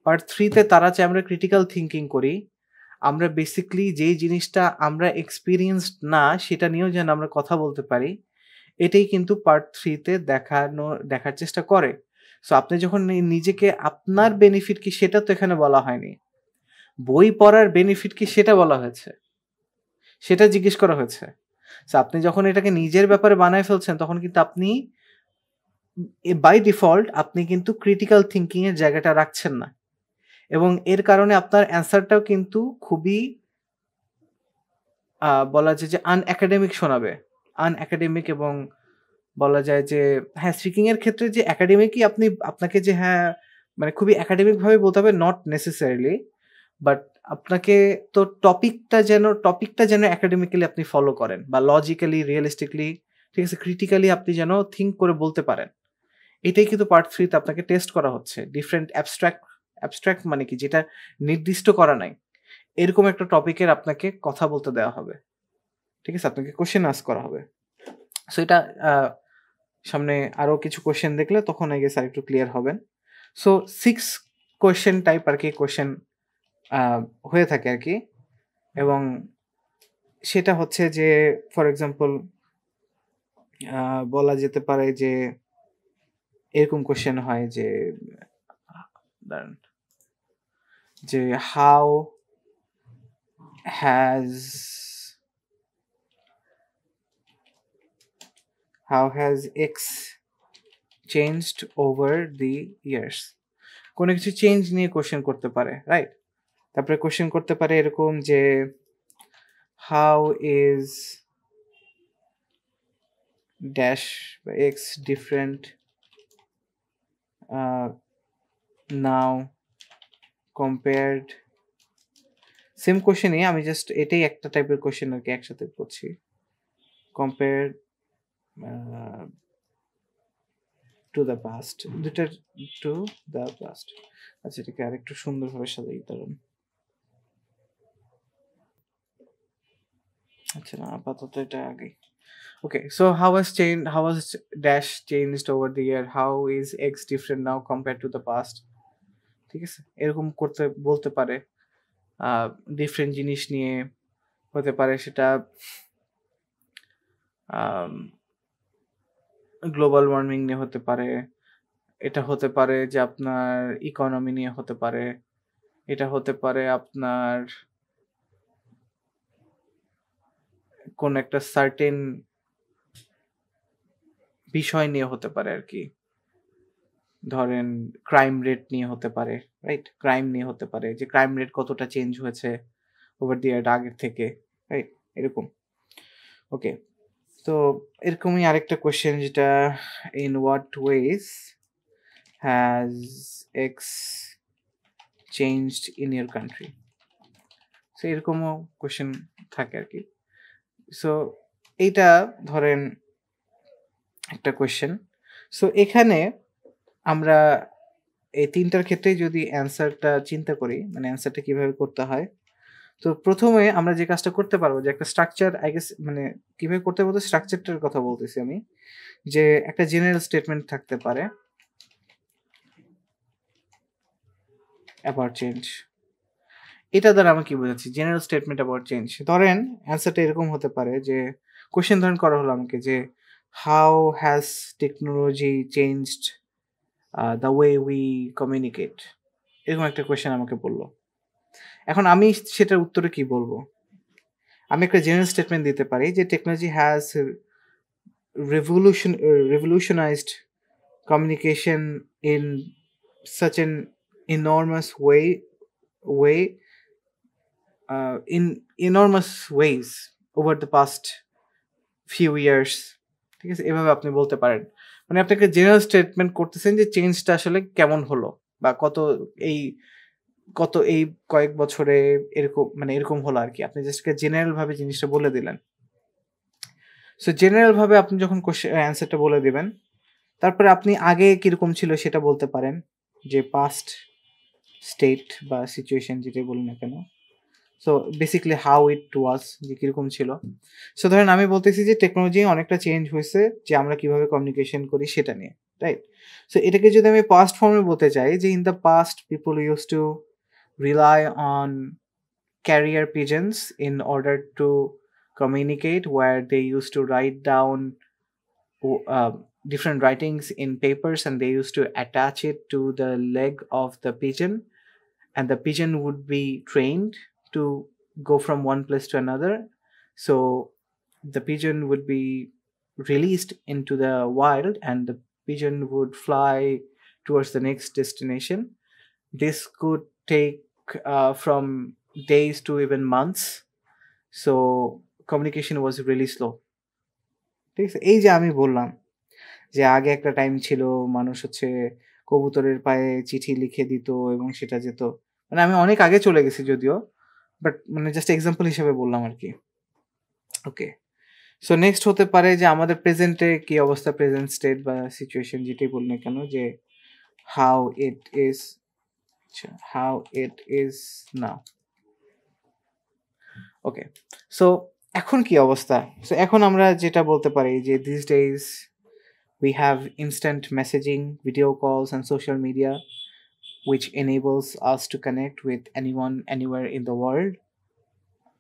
পার্ট 3-তে তারা চাই আমরা ক্রিটিক্যাল থিঙ্কিং করি, আমরা বেসিকলি যেই জিনিসটা আমরা এক্সপিরিয়েন্সড না সেটা নিয়েও যেন আমরা কথা বলতে পারি, এটাই কিন্তু পার্ট 3-তে দেখার চেষ্টা করে। সো আপনি যখন নিজেকে, আপনার বেনিফিট কি সেটা তো এখানে বলা হয়নি, বই পড়ার বেনিফিট কি সেটা বলা হয়েছে, সেটা জিজ্ঞেস করা হয়েছে। সো আপনি যখন এটাকে নিজের ব্যাপারে বানায় ফেলছেন, তখন কিন্তু আপনি বাই ডিফল্ট আপনি কিন্তু ক্রিটিক্যাল থিঙ্কিং এর জায়গাটা রাখছেন না, এবং এর কারণে আপনার অ্যান্সারটাও কিন্তু খুবই বলা যায় যে আনএকাডেমিক শোনাবে, আনএকাডেমিক, এবং বলা যায় যে হ্যাঁ, স্পিকিং এর ক্ষেত্রে যে একাডেমিকই আপনাকে যে হ্যাঁ মানে খুবই একাডেমিক ভাবে বলতে হবে, নট নেসেসারিলি, বাট আপনাকে তো টপিকটা যেন একাডেমিক্যালি আপনি ফলো করেন, বা লজিক্যালি, রিয়েলিস্টিকলি, ঠিক আছে, ক্রিটিক্যালি আপনি যেন থিঙ্ক করে বলতে পারেন, এটাই কিন্তু পার্ট 3 তে আপনাকে টেস্ট করা হচ্ছে। ডিফারেন্ট অ্যাবস্ট্রাক্ট মানে কি? যেটা নির্দিষ্ট করা নাই। এরকম একটা টপিকের আপনাকে কথা বলতে দেওয়া হবে। ঠিক আছে? আপনাকে কোয়েশ্চেন আস্ক করা হবে। সো এটা আ সামনে আরো কিছু কোয়েশ্চেন দেখলে তখন আই গেস আরেকটু ক্লিয়ার হবেন। সো 6 কোয়েশ্চেন টাইপ আরকি কোয়েশ্চেন আ হয়ে থাকে আরকি। এবং সেটা হচ্ছে যে ফর এক্সাম্পল বলা যেতে পারে যে এরকম কোয়েশ্চেন হয় যে দাঁড়ান যে how has X changed over the years? কোনো কিছু চেঞ্জ নিয়ে কোয়েশ্চেন করতে পারে, রাইট? তারপরে কোয়েশ্চেন করতে পারে এরকম যে হাউ ইজ ড্যাশ বা এক্স ডিফারেন্ট নাও কম্পেয়ার্ড? সেম কোয়েশ্চেনই আমি জাস্ট এটাই একটা টাইপের কোয়েশ্চেন আরকি একসাথে করছি। কম্পেয়ার্ড টু দ্য পাস্ট, দুইটার টু দ্য পাস্ট। আচ্ছা এটাকে আরেকটু সুন্দরভাবে সাজাই দাঁড়ান। আচ্ছা না আপাতত এটা আগেই। Okay, so how has dash changed over the year? How is X different now compared to the past? ঠিক আছে? এরকম করতে বলতে পারে। আ ডিফারেন্ট জিনিস নিয়ে হতে পারে সেটা আম গ্লোবাল ওয়ার্মিং নিয়ে হতে পারে। এটা হতে পারে যে আপনার ইকোনমি নিয়ে হতে পারে। এটা হতে পারে আপনার কোন একটা সার্টেন বিষয় নিয়ে হতে পারে আরকি। ধরেন ক্রাইম রেট নিয়ে হতে পারে, রাইট? ক্রাইম নিয়ে হতে পারে যে ক্রাইম রেট কতটা চেঞ্জ হয়েছে ওভার দি ইয়ার আগের থেকে, রাইট? এরকম। ওকে। তো এরকমই আরেকটা কোয়েশ্চেন যেটা in what ways has X changed in your country? So এরকমও কোয়েশ্চেন থাকে আরকি। সো এইটা ধরেন একটা কোয়েশ্চেন। সো এখানে আমরা এই ৩ টার ক্ষেত্রেই যদি অ্যান্সারটা চিন্তা করি, মানে অ্যান্সারটা কিভাবে করতে হয়। তো ১ম এ আমরা যে কাজটা করতে পারবো যে একটা স্ট্রাকচার আই গেস মানে কিভাবে করতে বলতে স্ট্রাকচারটার কথা বলতেছি আমি। যে একটা জেনারেল স্টেটমেন্ট থাকতে পারে অ্যাবাউট চেঞ্জ। এটা দ্বারা আমি কি বোঝাচ্ছি? General statement about change. ধরেন অ্যান্সারটা এরকম হতে পারে যে কোয়েশ্চেন ধরেন করা হলো আমাকে যে, "how has technology changed the way we communicate?" এরকম একটা কোয়েশ্চেন আমাকে বলল। এখন আমি সেটার উত্তরে কি বলব? আমি একটা জেনারেল স্টেটমেন্ট দিতে পারি যে, "technology has revolutionized communication in such an enormous way in enormous ways over the past few years." ঠিক আছে? এভাবে আপনি বলতে পারেন। মানে আপনি একটা জেনারেল স্টেটমেন্ট করতেছেন যে চেঞ্জটা আসলে কেমন হলো? বা এই এই কয়েক বছরে এরকম মানে এরকম হলো আরকি। আপনি জাস্ট জেনারেল ভাবে জিনিসটা বলে দিলেন। সো জেনারেল ভাবে আপনি যখন অ্যান্সারটা বলে দিবেন, তারপরে আপনি আগে কিরকম ছিল সেটা বলতে পারেন। যে পাস্ট স্টেট বা সিচুয়েশন যেটাই বলুন না কেন। সো বেসিক্যালি হাউ ইট ওয়াজ যে কিরকম ছিল। সো ধরেন আমি বলতেছি যে টেকনোলজি অনেকটা চেঞ্জ হইছে যে আমরা কিভাবে কমিউনিকেশন করি সেটা নিয়ে, রাইট? সো এটাকে যদি আমি পাস্ট ফর্মে বলতে চাই যে in the past people used to rely on carrier pigeons in order to communicate, where they used to write down uh, different writings in papers and they used to attach it to the leg of the pigeon, and the pigeon would be trained to go from one place to another. So the pigeon would be released into the wild and the pigeon would fly towards the next destination. This could take from days to even months. So communication was really slow. ঠিক আছে? এই যে আমি বললাম যে আগে একটা টাইম ছিল মানুষ হচ্ছে কবুতরের পায়ে চিঠি লিখে দিত এবং সেটা যেত। মানে আমি অনেক আগে চলে গেছি যদিও। বাট মানে জাস্ট এক্সাম্পল হিসেবে বললাম আরকি। ওকে। সো নেক্সট হতে পারে যে আমাদের প্রেজেন্টে কি অবস্থা, প্রেজেন্ট স্টেট বা সিচুয়েশন যেটাই বলি না কেন, যে how it is, how it is now. Okay, so এখন কি অবস্থা? সো এখন আমরা যেটা বলতে পারি যে this days we have instant messaging, video calls, and social media, which enables us to connect with anyone, anywhere in the world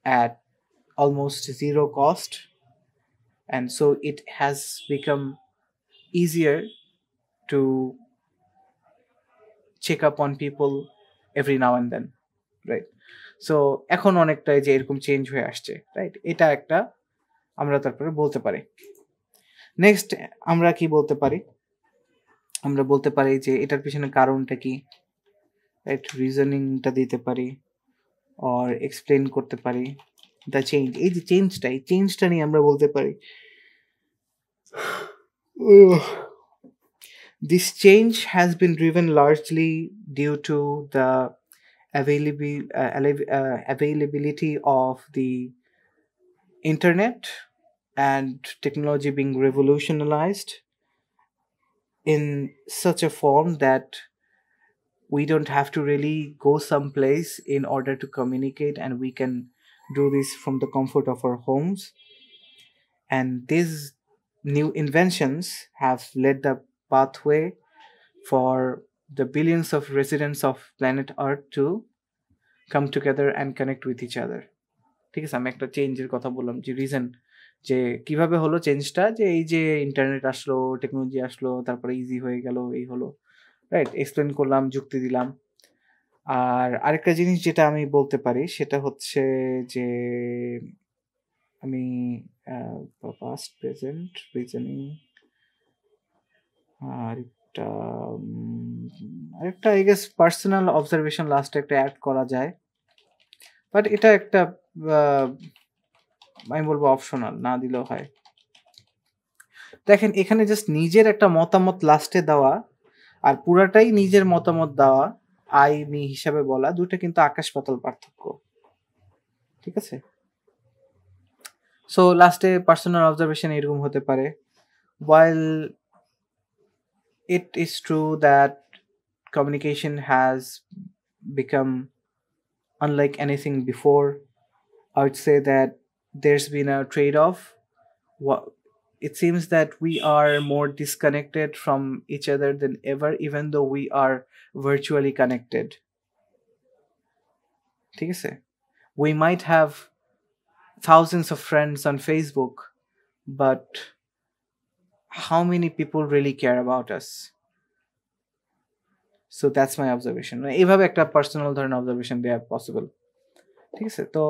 at almost zero cost. And so it has become easier to check up on people every now and then, right? So এখন অনেকটাই যে এরকম চেঞ্জ হয়ে আসছে, রাইট? এটা একটা আমরা তারপরে বলতে পারি। নেক্সট আমরা কি বলতে পারি? আমরা বলতে পারি যে এটার পিছনে কারণটা কি, রাইট? রিজনিংটা দিতে পারি, অর এক্সপ্লেন করতে পারি দ্য চেঞ্জ। এই যে চেঞ্জটা, এই চেঞ্জটা নিয়ে আমরা বলতে পারি this change has been driven largely due to the availability of the internet and technology being revolutionized in such a form that we don't have to really go someplace in order to communicate, and we can do this from the comfort of our homes. And these new inventions have led the pathway for the billions of residents of planet Earth to come together and connect with each other. ঠিক আছে, আমি একটা চেঞ্জের কথা বললাম, যে রিজন যে কিভাবে হলো চেঞ্জটা, যে এই যে ইন্টারনেট আসলো, টেকনোলজি আসলো, তারপরে ইজি হয়ে গেল, এই হলো, রাইট? এক্সপ্লেন করলাম, যুক্তি দিলাম। আর আরেকটা জিনিস যেটা আমি বলতে পারি সেটা হচ্ছে যে আমি পাস্ট, প্রেজেন্ট, রিজনিং, আরেকটা আই গেস পার্সোনাল অবজারভেশন লাস্টে একটা অ্যাড করা যায়, বাট এটা একটা আমি বলবো অপশনাল, না দিলেও হয়। দেখেন এখানে জাস্ট নিজের একটা মতামত লাস্টে দেওয়া আর পুরাটাই নিজের মতামত দেওয়া, আই মি হিসাবে বলা, দুটো কিন্তু আকাশ পাতাল পার্থক্য, ঠিক আছে? সো লাস্টে পার্সোনাল অবজারভেশন এরকম হতে পারে, while it is true that communication has become unlike anything before, I would say that there's been a trade-off. It seems that we are more disconnected from each other than ever, even though we are virtually connected. ঠিক আছে? We might have thousands of friends on Facebook, but how many people really care about us? So that's my observation. এইভাবে একটা পার্সোনাল ধরনের অবজারভেশন দেওয়া পসিবল, ঠিক আছে? তো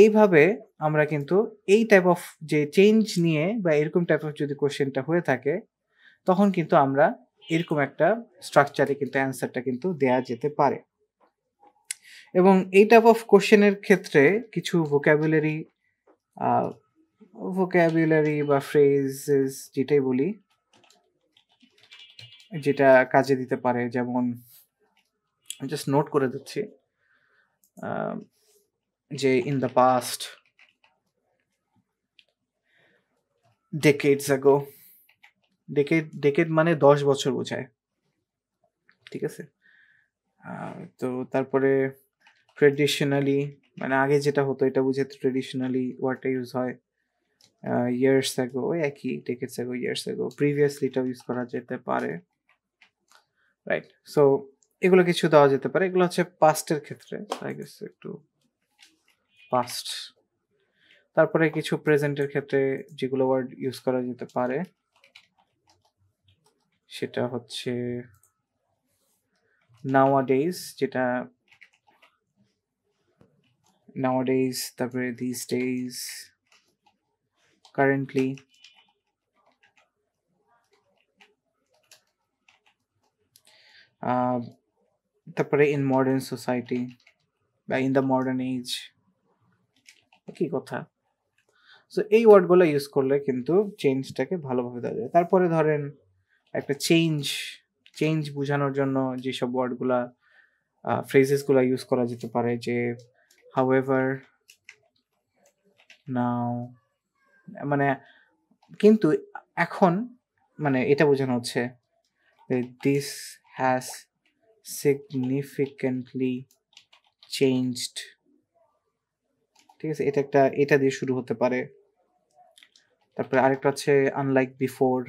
এইভাবে আমরা কিন্তু এই টাইপ অফ যে চেঞ্জ নিয়ে বা এরকম টাইপ অফ যদি কোশ্চেনটা হয়ে থাকে, তখন কিন্তু আমরা এরকম একটা স্ট্রাকচারে কিন্তু অ্যান্সারটা কিন্তু দেয়া যেতে পারে। এবং এই টাইপ অফ কোশ্চেনের ক্ষেত্রে কিছু ভোকাবুলারি বা ফ্রেজেস যেটাই বলি, যেটা কাজে দিতে পারে, যেমন জাস্ট নোট করে দিচ্ছি যে in the past, decades ago, decade মানে 10 বছর বোঝায়, ঠিক আছে? তো তারপরে ট্রেডিশনালি মানে আগে যেটা হতো এটা বুঝাতে ট্রেডিশনালি ওয়ার্ডটা ইউজ হয়। ইয়ার্স অ্যাগো, ওই একই, ডেকেডস অ্যাগো, ইয়ার্স অ্যাগো, প্রিভিয়াসলিটাও ইউজ করা যেতে পারে, রাইট? সো এগুলো কিছু দেওয়া যেতে পারে, এগুলো হচ্ছে পাস্টের ক্ষেত্রে, আই গেস একটু পাস্ট। তারপরে কিছু প্রেজেন্টের ক্ষেত্রে যেগুলো ওয়ার্ড ইউজ করা যেতে পারে সেটা হচ্ছে nowadays, যেটা nowadays, তারপরে these days, currently, তারপরে in modern society বা in the modern age, কি কথা। সো এই ওয়ার্ডগুলো ইউজ করলে কিন্তু চেঞ্জটাকে ভালোভাবে দেওয়া যায়। তারপরে ধরেন একটা চেঞ্জ বোঝানোর জন্য যেসব ওয়ার্ডগুলা ফ্রেজেসগুলো ইউজ করা যেতে পারে, যে however, now, মানে কিন্তু এখন মানে এটা বোঝানো হচ্ছে দিস হ্যাজ significantly changed, ঠিক আছে? এটা দিয়ে শুরু হতে পারে। তারপরে আরেকটা হচ্ছে unlike before,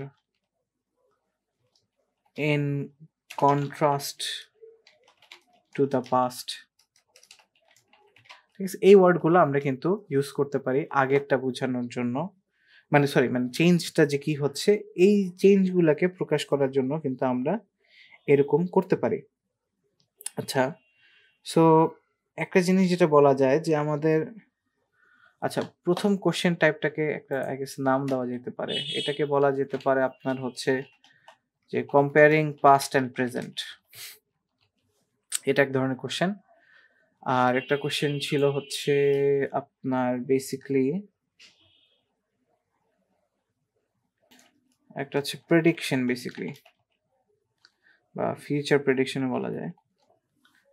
in contrast to the past, ঠিক আছে? এই ওয়ার্ডগুলো আমরা কিন্তু ইউজ করতে পারি আগেরটা বোঝানোর জন্য। মানে চেঞ্জটা যে কি হচ্ছে, এই চেঞ্জগুলাকে প্রকাশ করার জন্য কিন্তু আমরা এরকম করতে পারি। আচ্ছা, সো একটা জিনিস যেটা বলা যায় যে আমাদের আচ্ছা, ১ম কোয়েশ্চেন টাইপটাকে একটা আই গেস নাম দেওয়া যেতে পারে। এটাকে বলা যেতে পারে আপনার হচ্ছে যে কম্পেয়ারিং পাস্ট অ্যান্ড প্রেজেন্ট। এটা এক ধরনের কোয়েশ্চেন। আর একটা কোয়েশ্চেন ছিল হচ্ছে আপনার বেসিক্যালি একটা হচ্ছে প্রেডিকশন বেসিক্যালি বা ফিউচার প্রেডিকশনও বলা যায়।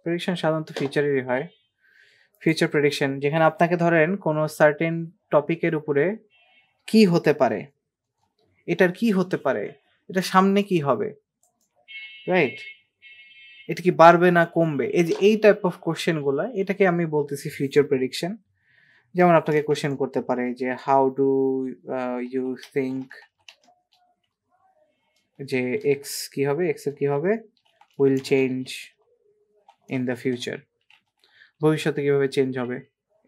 প্রেডিকশন সাধারণত ফিউচারেরই হয়। ফিউচার প্রেডিকশন যেখানে আপনাকে ধরেন কোনো সার্টেন টপিকের উপরে কি হতে পারে? এটার কি হতে পারে? এটা সামনে কি হবে? রাইট? এটা কি বাড়বে না কমবে? এই যে এই টাইপ অফ কোয়েশ্চেন গুলা এটাকে আমি বলতেছি ফিউচার প্রেডিকশন। যেমন আপনাকে কোয়েশ্চেন করতে পারে যে হাউ ডু ইউ থিংক যে এক্স কি হবে? এক্স এর কি হবে? Will change in the future. ভবিষ্যতে কিভাবে চেঞ্জ হবে?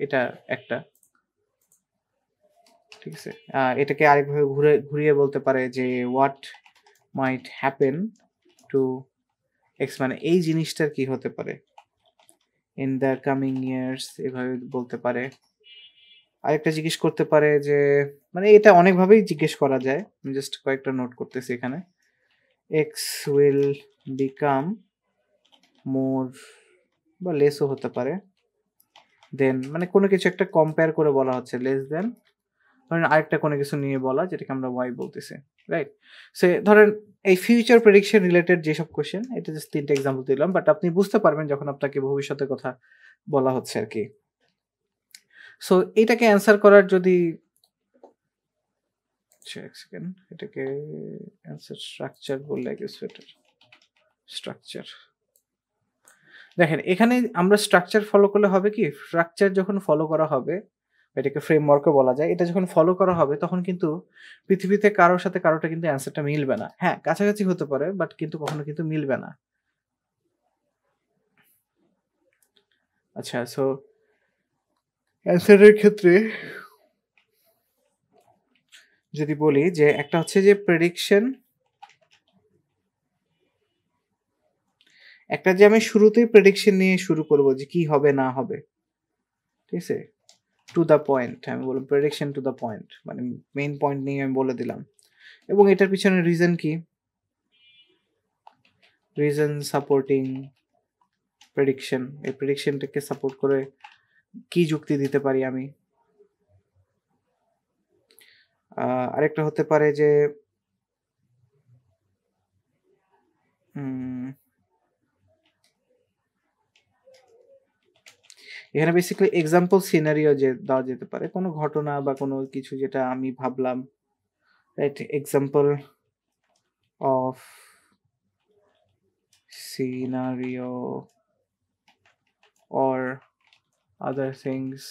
এটা একটা। ঠিক আছে? এটাকে আরেকভাবে ঘুরিয়ে বলতে পারে যে what might happen to x, মানে এই জিনিসটার কি হতে পারে? ইন দ্য কামিং ইয়ার্স এভাবে বলতে পারে। আরেকটা জিজ্ঞেস করতে পারে যে মানে এটা অনেকভাবেই জিজ্ঞেস করা যায়। আমি জাস্ট কয়েকটা নোট করতেছি এখানে। এক্স উইল বিকাম মোর বা লেসও হতে পারে। দেন মানে কোনো কিছু একটা কম্পেয়ার করে বলা হচ্ছে লেস দেন ধরেন আরেকটা কোনো কিছু নিয়ে বলা যেটাকে আমরা ওয়াই বলতেছি, রাইট? সে ধরেন এই ফিউচার প্রেডিকশন রিলেটেড যেসব কোয়েশ্চেন এটা জাস্ট ৩ টা এক্সাম্পল দিলাম, বাট আপনি বুঝতে পারবেন যখন আপনাকে ভবিষ্যতের কথা বলা হচ্ছে আরকি। সো এটাকে অ্যান্সার করার যদি আচ্ছা ১ সেকেন্ড, এটাকে অ্যান্সার স্ট্রাকচার বললে আই গেস বেটার। স্ট্রাকচার। দেখেন এখানে আমরা স্ট্রাকচার ফলো করলে হবে কি? স্ট্রাকচার যখন ফলো করা হবে, এটাকে ফ্রেমওয়ার্কও বলা যায়। এটা যখন ফলো করা হবে তখন কিন্তু পৃথিবীতে কারো সাথে কারোটা কিন্তু অ্যান্সারটা মিলবে না। হ্যাঁ, কাছাকাছি হতে পারে বাট কিন্তু কখনো কিন্তু মিলবে না। আচ্ছা, সো অ্যান্সারের ক্ষেত্রে যদি বলি যে একটা হচ্ছে যে প্রেডিকশন, একটা যে আমি শুরুতেই প্রেডিকশন নিয়ে শুরু করব যে কি হবে না হবে। ঠিক আছে? টু দ্য পয়েন্ট আমি বললাম প্রেডিকশন টু দ্য পয়েন্ট, মানে মেইন পয়েন্ট নিয়ে আমি বলে দিলাম। এবং এটার পিছনে রিজন কি? Reason supporting prediction. এই প্রেডিকশনটাকে সাপোর্ট করে কি যুক্তি দিতে পারি আমি? আরেকটা হতে পারে যে এখানে বেসিক্যালি এক্সাম্পল সিনারিও যে দেওয়া যেতে পারে। কোনো ঘটনা বা কোনো কিছু যেটা আমি ভাবলাম, right? Example of scenario or other things,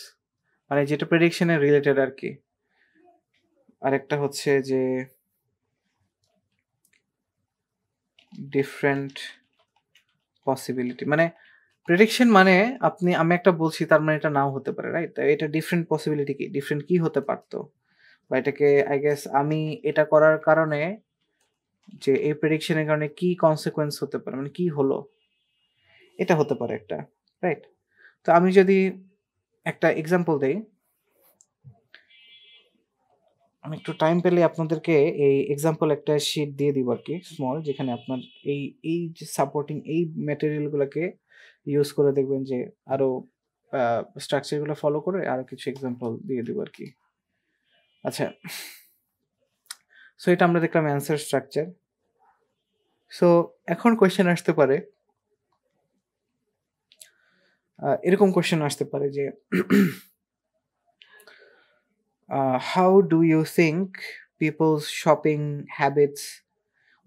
মানে যেটা প্রেডিকশন এর রিলেটেড আরকি। আরেকটা হচ্ছে যে ডিফারেন্ট পসিবিলিটি, মানে প্রেডিকশন মানে আমি একটা বলছি তার মানে এটা নাও হতে পারে, রাইট? এটা ডিফারেন্ট পসিবিলিটি কি? ডিফারেন্ট কি হতে পারতো? বা এটাকে আই গেস আমি এটা করার কারণে যে এই প্রেডিকশন এর কারণে কি কনসিকুয়েন্স হতে পারে? মানে কি হলো? এটা হতে পারে একটা, রাইট? তো আমি যদি একটা এক্সাম্পল দেই, আমি একটু টাইম পেলে আপনাদেরকে এই এক্সাম্পল একটা শীট দিয়ে দিব আরকি স্মল, যেখানে আপনার এই যে সাপোর্টিং এই ম্যাটেরিয়াল গুলাকে ইউজ করে দেখবেন যে আরো স্ট্রাকচার গুলো ফলো করে আরো কিছু এক্সাম্পল দিয়ে দিব আরকি। আচ্ছা, সো এটা আমরা দেখলাম অ্যান্সার স্ট্রাকচার। সো এখন কোয়েশ্চেন আসতে পারে, এরকম কোয়েশ্চেন আসতে পারে যে How do you think people's shopping habits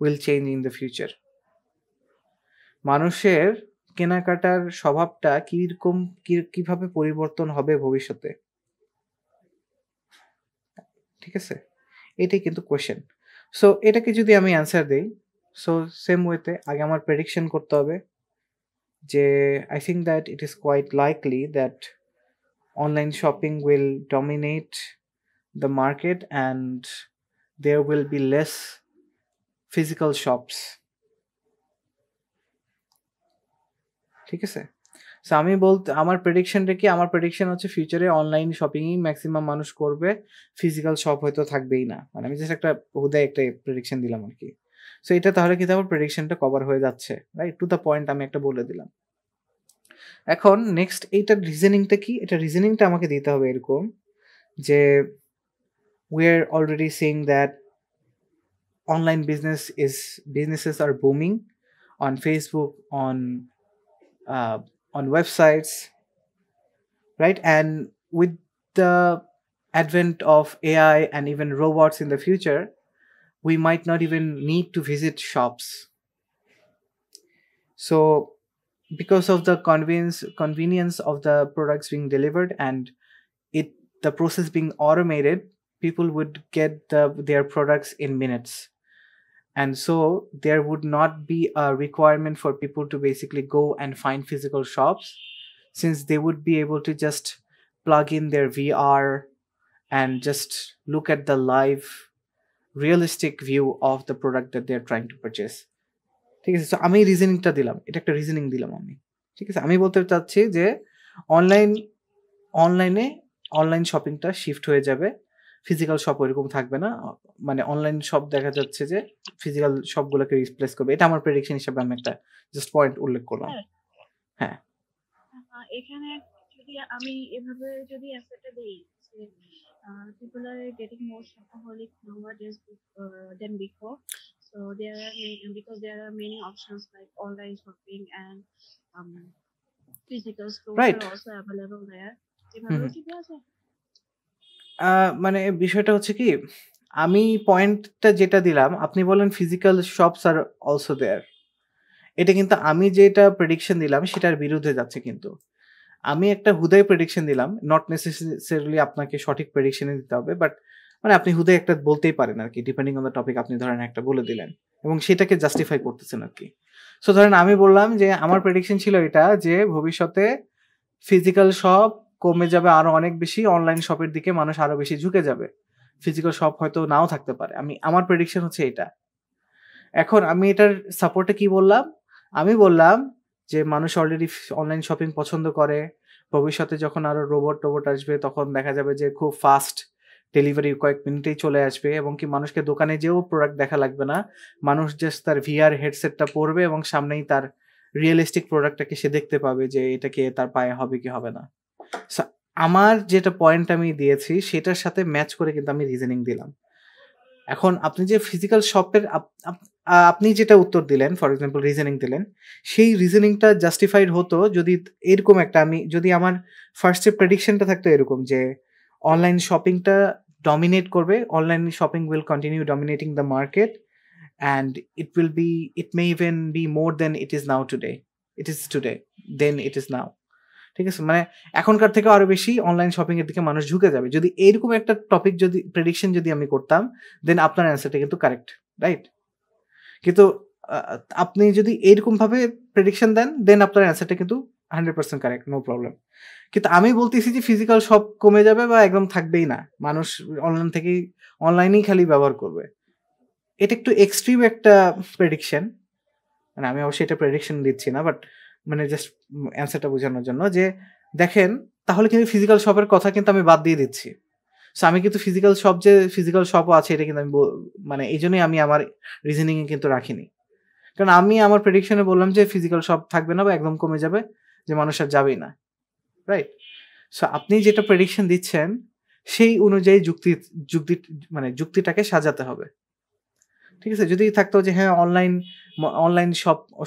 will change in the future? মানুষের কেনাকাটার স্বভাবটা কিরকম কিভাবে পরিবর্তন হবে ভবিষ্যতে? ঠিক আছে? এটাই কিন্তু কোয়েশ্চেন। সো এটাকে যদি আমি অ্যান্সার দেই, সো সেম ওয়েতে আগে আমার প্রেডিকশন করতে হবে যে I think that it is quite likely that online shopping will dominate the market and there will be less physical shops. ঠিক আছে? সো আমি আমার প্রেডিকশনটা কি? আমার প্রেডিকশন হচ্ছে ফিউচারে অনলাইন শপিংই ম্যাক্সিমাম মানুষ করবে। ফিজিক্যাল শপ হয়তো থাকবেই না। মানে আমি জাস্ট একটা হুদায় একটা প্রেডিকশন দিলাম আরকি। সো এটা তাহলে কিন্তু আমার প্রেডিকশনটা কভার হয়ে যাচ্ছে। রাইট? টু দ্য পয়েন্ট আমি একটা বলে দিলাম। এখন নেক্সট এইটার রিজনিংটা কি? এটা রিজনিংটা আমাকে দিতে হবে এরকম যে we are already seeing that online businesses are booming on Facebook, on websites, right? And with the advent of AI and even robots in the future, we might not even need to visit shops. So because of the convenience of the products being delivered and the process being automated, people would get their products in minutes. And so there would not be a requirement for people to basically go and find physical shops, since they would be able to just plug in their VR and just look at the live realistic view of the product that they're trying to purchase. ঠিক আছে? সো আমি রিজনিংটা দিলাম, এটা একটা রিজনিং দিলাম আমি। ঠিক আছে? আমি বলতে চাচ্ছি যে অনলাইনে অনলাইন শপিংটা শিফট হয়ে যাবে, ফিজিক্যাল শপ ওইরকম থাকবে না। মানে অনলাইন শপ দেখা যাচ্ছে যে ফিজিক্যাল শপগুলোকে রিপ্লেস করবে। এটা আমার প্রেডিকশন হিসেবে আমি একটা জাস্ট পয়েন্ট উল্লেখ করলাম। হ্যাঁ। এখানে যদি আমি এভাবে যদি অ্যান্সারটা দেই যে people are getting more shopaholic nowadays than before. So because there are many options like online shopping and physical stores Right. are also available there. এভাবে ঠিক আছে? মানে বিষয়টা হচ্ছে কি, আমি পয়েন্টটা যেটা দিলাম, আপনি বলেন ফিজিক্যাল শপস আর অলসো দেয়ার। এটা কিন্তু আমি যেটা প্রেডিকশন দিলাম সেটার বিরুদ্ধে যাচ্ছে কিন্তু। আমি একটা হুদাই প্রেডিকশন দিলাম, নট নেসেসারিলি আপনাকে সঠিক প্রেডিকশনই দিতে হবে, বাট মানে আপনি হুদাই একটা বলতেই পারেন আরকি, ডিপেন্ডিং অন দ্য টপিক আপনি ধরেন একটা বলে দিলেন এবং সেটাকে জাস্টিফাই করতেছেন আরকি। সো ধরেন আমি বললাম যে আমার প্রেডিকশন ছিল এটা যে ভবিষ্যতে ফিজিক্যাল শপ কমে যাবে আরো অনেক বেশি, অনলাইন শপের দিকে মানুষ আরো বেশি ঝুঁকে যাবে। ফিজিক্যাল শপ হয়তো নাও থাকতে পারে। আমার প্রেডিকশন হচ্ছে এটা। এখন আমি এটার সাপোর্টে কি বললাম? আমি বললাম যে মানুষ অলরেডি অনলাইন শপিং পছন্দ করে। ভবিষ্যতে যখন আরো রোবট আসবে তখন দেখা যাবে যে খুব ফাস্ট ডেলিভারি কয়েক মিনিটেই চলে আসবে এবং কি মানুষকে দোকানে যেয়েও প্রোডাক্ট দেখা লাগবে না। মানুষ জাস্ট তার VR হেডসেটটা পরবে এবং সামনেই তার রিয়েলিস্টিক প্রোডাক্টটাকে সে দেখতে পাবে যে এটা কি তার পায়ে হবে কি হবে না। সো আমার যেটা পয়েন্ট আমি দিয়েছি সেটার সাথে ম্যাচ করে কিন্তু আমি রিজনিং দিলাম। এখন আপনি যে ফিজিক্যাল শপের আপনি যেটা উত্তর দিলেন, ফর এক্সাম্পল রিজনিং দিলেন, সেই রিজনিংটা জাস্টিফাইড হতো যদি এরকম একটা যদি আমার ফার্স্টে প্রেডিকশনটা থাকতো এরকম যে অনলাইন শপিংটা ডমিনেট করবে, online shopping will continue dominating the market and it may even be more than it is today than it is now. ঠিক আছে? মানে এখনকার থেকে আরো বেশি অনলাইন শপিং এর দিকে মানুষ ঝুঁকে যাবে। যদি এইরকম একটা টপিক প্রেডিকশন যদি আমি করতাম, দেন আপনার অ্যান্সারটা কিন্তু কারেক্ট, রাইট? কিন্তু আপনি যদি এইরকম ভাবে প্রেডিকশন দেন, দেন আপনার অ্যান্সারটা কিন্তু 100% কারেক্ট, নো প্রবলেম। কিন্তু আমি বলতেছি যে ফিজিক্যাল শপ কমে যাবে বা একদম থাকবেই না, মানুষ অনলাইনেই খালি ব্যবহার করবে। এটা একটু এক্সট্রিম একটা প্রেডিকশন। মানে আমি অবশ্যই এটা প্রেডিকশন দিচ্ছি না, বাট মানে জাস্ট অ্যান্সারটা বোঝানোর জন্য যে দেখেন, তাহলে কিন্তু ফিজিক্যাল শপের কথা কিন্তু আমি বাদ দিয়ে দিচ্ছি। সো আমি কিন্তু ফিজিক্যাল শপও আছে এটা কিন্তু আমি মানে এইজন্যই আমি আমার রিজনিং এ কিন্তু রাখিনি। কারণ আমি আমার প্রেডিকশনে বললাম যে ফিজিক্যাল শপ থাকবে না বা একদম কমে যাবে, যে মানুষ আর যাবেই না, রাইট? সো আপনি যেটা প্রেডিকশন দিচ্ছেন সেই অনুযায়ী যুক্তিটাকে সাজাতে হবে। ঠিক আছে? যদি থাকতো যে হ্যাঁ অনলাইন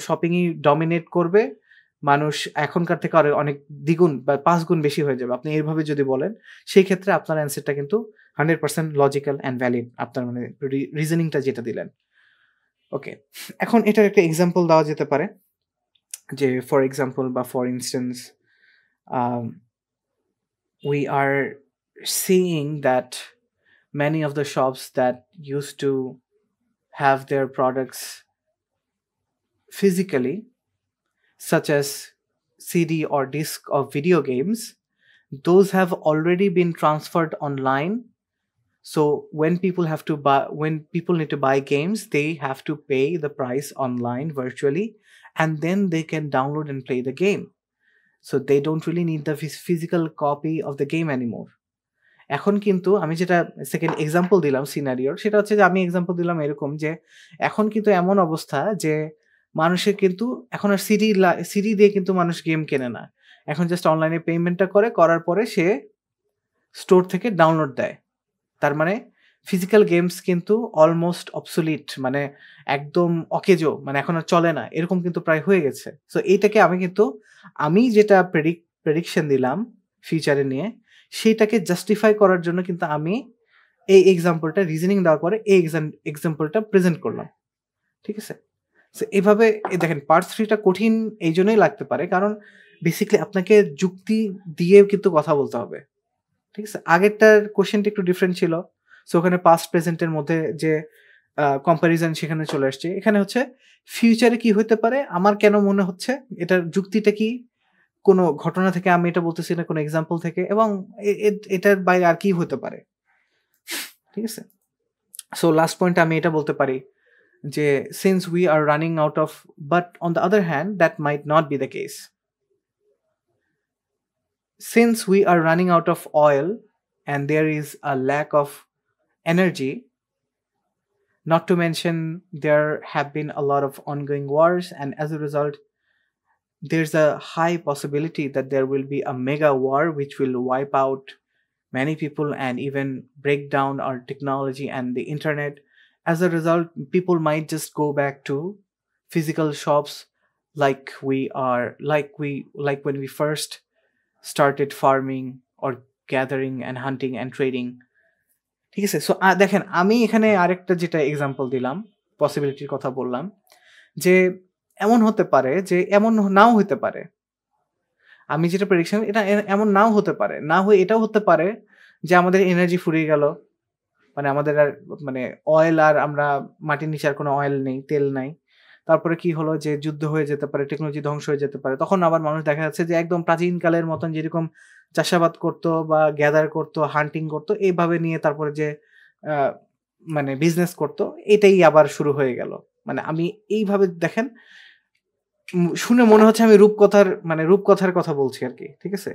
শপিংই ডমিনেট করবে, মানুষ এখনকার থেকে আরো অনেক দ্বিগুণ বা ৫ গুণ বেশি হয়ে যাবে। আপনি এইভাবে যদি বলেন, সেই ক্ষেত্রে আপনার অ্যান্সারটা কিন্তু 100% লজিক্যাল অ্যান্ড ভ্যালিড। আপনার মানে রিজনিংটা যেটা দিলেন। ওকে। এখন এটার একটা এক্সাম্পল দেওয়া যেতে পারে। যে ফর এক্সাম্পল বা for instance we are seeing that many of the shops that used to have their products physically, such as CD or disc of video games, those have already been transferred online. So when people need to buy games, they have to pay the price online virtually, and then they can download and play the game. So they don't really need the physical copy of the game anymore. এখন কিন্তু আমি যেটা সেকেন্ড এক্সাম্পল দিলাম সিনারিওর, সেটা হচ্ছে যে আমি এক্সাম্পল দিলাম এরকম যে এখন কিন্তু এমন অবস্থা যে মানুষের কিন্তু এখন আর সিডি দিয়ে কিন্তু মানুষ গেম কেনে না। এখন জাস্ট অনলাইনে পেমেন্টটা করার পরে সে স্টোর থেকে ডাউনলোড দেয়। তার মানে ফিজিক্যাল গেমস কিন্তু অলমোস্ট অবসোলিট, মানে একদম অকেজো, মানে এখন আর চলে না, এরকম কিন্তু প্রায় হয়ে গেছে। সো এইটাকে আমি যেটা প্রেডিকশন দিলাম ফিউচারে নিয়ে, সেইটাকে জাস্টিফাই করার জন্য কিন্তু আমি এই এক্সাম্পলটা রিজনিং দেওয়ার পরে এই এক্সাম্পলটা প্রেজেন্ট করলাম। ঠিক আছে? সো এভাবে দেখেন পার্ট 3টা কঠিন এই জন্যই লাগতে পারে, কারণ বেসিক্যালি আপনাকে যুক্তি দিয়ে কিন্তু কথা বলতে হবে। ঠিক আছে? আগেরটার কোশ্চেনটা একটু ডিফারেন্ট ছিল। সো ওখানে পাস্ট প্রেজেন্টের মধ্যে যে কম্প্যারিজন সেখানে চলে আসছে। এখানে হচ্ছে ফিউচারে কি হতে পারে, আমার কেন মনে হচ্ছে, এটার যুক্তিটা কি, কোনো ঘটনা থেকে আমি এটা বলতেছি না, কোনো এক্সাম্পল থেকে, এবং এটার বাইরে আর কি হতে পারে। ঠিক আছে? সো লাস্ট পয়েন্ট আমি এটা বলতে পারি যে since we are running out of, but on the other hand that might not be the case. Since we are running out of oil and there is a lack of energy, not to mention there have been a lot of ongoing wars, and as a result there's a high possibility that there will be a mega war which will wipe out many people and even break down our technology and the internet. As a result, people might just go back to physical shops like when we first started farming or gathering and hunting and trading. ঠিক আছে? সো দেখেন আমি এখানে আরেকটা যেটা এক্সাম্পল দিলাম, পসিবিলিটির কথা বললাম, যে এমন হতে পারে যে এমন নাও হতে পারে। আমি যেটা প্রেডিকশন, এটা এমন নাও হতে পারে, না হয়ে এটাও হতে পারে যে আমাদের এনার্জি ফুরিয়ে গেল, মানে আমাদের আর মানে অয়েল, আর আমরা মাটির নিচে আর কোনো অয়েল নেই, তেল নাই। তারপরে কি হলো যে যুদ্ধ হয়ে যেতে পারে, টেকনোলজি ধ্বংস হয়ে যেতে পারে। তখন আবার মানুষ দেখা যাচ্ছে যে একদম প্রাচীনকালের মতন যেরকম চাষাবাদ করতো বা গ্যাদার করতো, হান্টিং করতো, এইভাবে নিয়ে তারপরে যে মানে বিজনেস করতো, এটাই আবার শুরু হয়ে গেল। মানে আমি এইভাবে দেখেন শুনে মনে হচ্ছে আমি রূপকথার কথা বলছি আর কি। ঠিক আছে?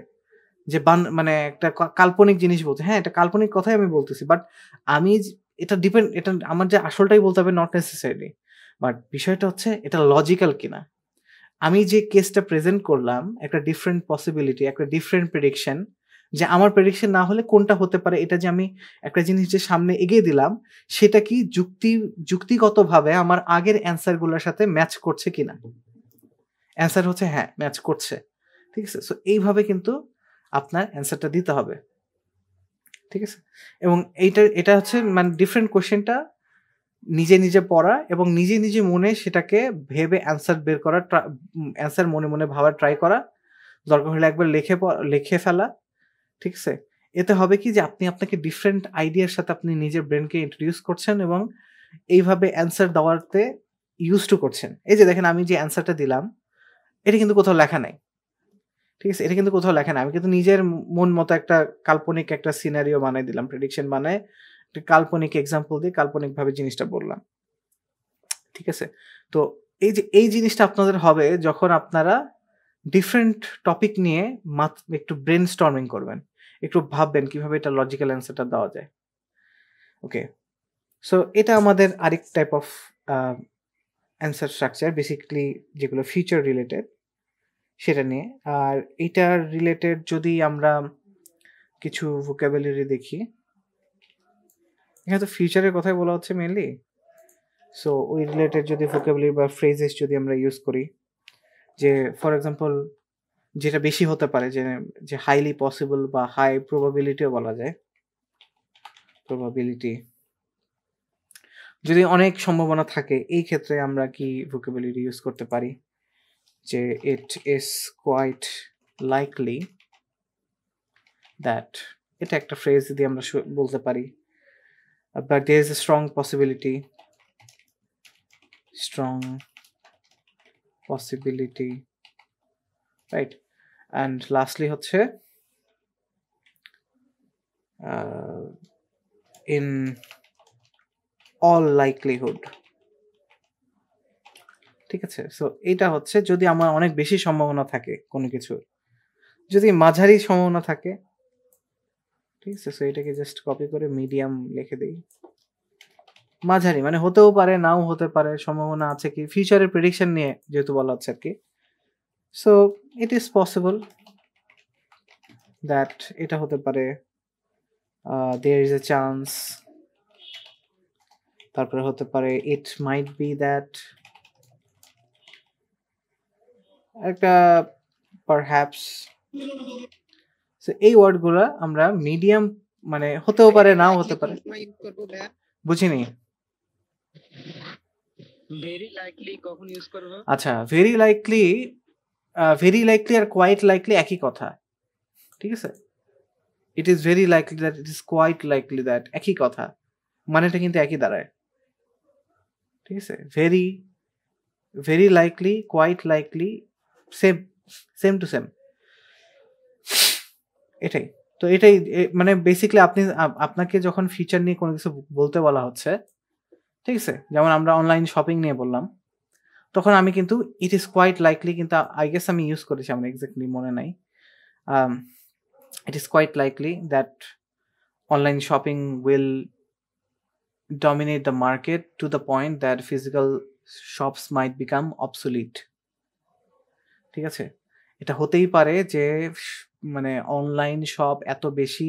যে মানে একটা কাল্পনিক জিনিস বলছে। হ্যাঁ, এটা কাল্পনিক কথাই আমি বলতেছি, বাট আমি এটা আমার যে আসলটাই বলতে হবে নট নেসেসারিলি, বাট বিষয়টা হচ্ছে এটা লজিক্যাল কিনা। আমি যে কেসটা প্রেজেন্ট করলাম, একটা ডিফারেন্ট পসিবিলিটি, একটা ডিফারেন্ট প্রেডিকশন, যে আমার প্রেডিকশন না হলে কোনটা হতে পারে, এটা যে আমি একটা জিনিস যে সামনে এগিয়ে দিলাম, সেটা কি যুক্তিগতভাবে আমার আগের অ্যান্সারগুলোর সাথে ম্যাচ করছে কিনা। অ্যান্সার হচ্ছে হ্যাঁ, ম্যাচ করছে। ঠিক আছে? সো এইভাবে কিন্তু আপনার অ্যান্সারটা দিতে হবে। ঠিক আছে? এবং এটা হচ্ছে মানে ডিফারেন্ট কোশ্চেনটা নিজে পড়া এবং নিজে মনে সেটাকে ভেবে অ্যান্সার বের করা, অ্যান্সার মনে ভাবার ট্রাই করা, দরকার হলে একবার লিখে ফেলা। ঠিক আছে? এতে হবে কি যে আপনি আপনাকে ডিফারেন্ট আইডিয়ার সাথে আপনি নিজের ব্রেনকে ইন্ট্রোডিউস করছেন এবং এইভাবে অ্যান্সার দেওয়াতে ইউজ টু করছেন। এই যে দেখেন আমি যে অ্যান্সারটা দিলাম, এটা কিন্তু কোথাও লেখা নাই। ঠিক আছে? এটা কিন্তু কোথাও লেখা নাই। আমি কিন্তু নিজের মন মতো একটা কাল্পনিক একটা সিনারিও বানাই দিলাম, প্রেডিকশন বানায় একটা কাল্পনিক এক্সাম্পল দিয়ে কাল্পনিকভাবে জিনিসটা বললাম। ঠিক আছে? তো এই জিনিসটা আপনাদের হবে যখন আপনারা ডিফারেন্ট টপিক নিয়ে একটু ব্রেন স্টর্মিং করবেন, একটু ভাববেন কিভাবে এটা লজিক্যাল অ্যান্সারটা দেওয়া যায়। ওকে, সো এটা আমাদের আরেক type of answer structure, basically যেগুলো ফিউচার রিলেটেড সেটা নিয়ে। আর এটার রিলেটেড যদি আমরা কিছু ভোকাবুলারি দেখি, এখানে তো ফিউচারের কথাই বলা হচ্ছে মেইনলি। সো ওই রিলেটেড যদি ভোকাবুলারি বা ফ্রেজেস যদি আমরা ইউজ করি, যে ফর এক্সাম্পল যেটা বেশি হতে পারে যে হাইলি পসিবল বা হাই প্রবাবিলিটিও বলা যায়। প্রবাবিলিটি যদি অনেক সম্ভাবনা থাকে এই ক্ষেত্রে আমরা কি ভোকাবুলারি ইউজ করতে পারি যে it is quite likely that, এটা একটা ফ্রেজ দিয়ে আমরা বলতে পারি। But there is a strong possibility, right. And lastly হচ্ছে ইন অল লাইকলিহুড, ঠিক আছে। সো এটা হচ্ছে যদি আমার অনেক বেশি সম্ভাবনা থাকে কোনো কিছুর, যদি মাঝারি সম্ভাবনা থাকে, ঠিক আছে। সো এটাকে জাস্ট কপি করে মিডিয়াম লিখে দিই। মাঝারি মানে হতেও পারে নাও হতে পারে, সম্ভাবনা আছে কি ফিউচারের প্রেডিকশন নিয়ে যেহেতু বলা হচ্ছে আর কি। So it is possible that এটা হতে পারে, দেয়ার ইজ এ চান্স, তারপরে হতে পারে ইট মাইট বি দ্যাট, একটা পারহ্যাপস। সো এই ওয়ার্ডগুলো আমরা মিডিয়াম মানে হতেও পারে নাও হতে পারে। বুঝিনি। ভেরি লাইকলি কখন ইউজ করব? আচ্ছা, ভেরি লাইকলি আর কোয়াইট লাইকলি একই কথা, ঠিক আছে। It is very likely that, it is quite likely that, একই কথা, মানেটা কিন্তু একই দাঁড়ায়, ঠিক আছে। Very likely, quite likely, same to same, এটাই। তো এটাই মানে বেসিক্যালি আপনাকে যখন ফিচার নিয়ে কোনো কিছু বলতে বলা হচ্ছে, ঠিক আছে, যেমন আমরা অনলাইন শপিং নিয়ে বললাম, তখন আমি কিন্তু ইট ইজ কোয়াইট লাইকলি, কিন্তু আই গেস আমি ইউজ করেছি, আমার এক্স্যাক্টলি মনে নাই। It is quite likely that online shopping will dominate the market to the point that physical shops might become obsolete, ঠিক আছে। এটা হতেই পারে যে মানে অনলাইন শপ এত বেশি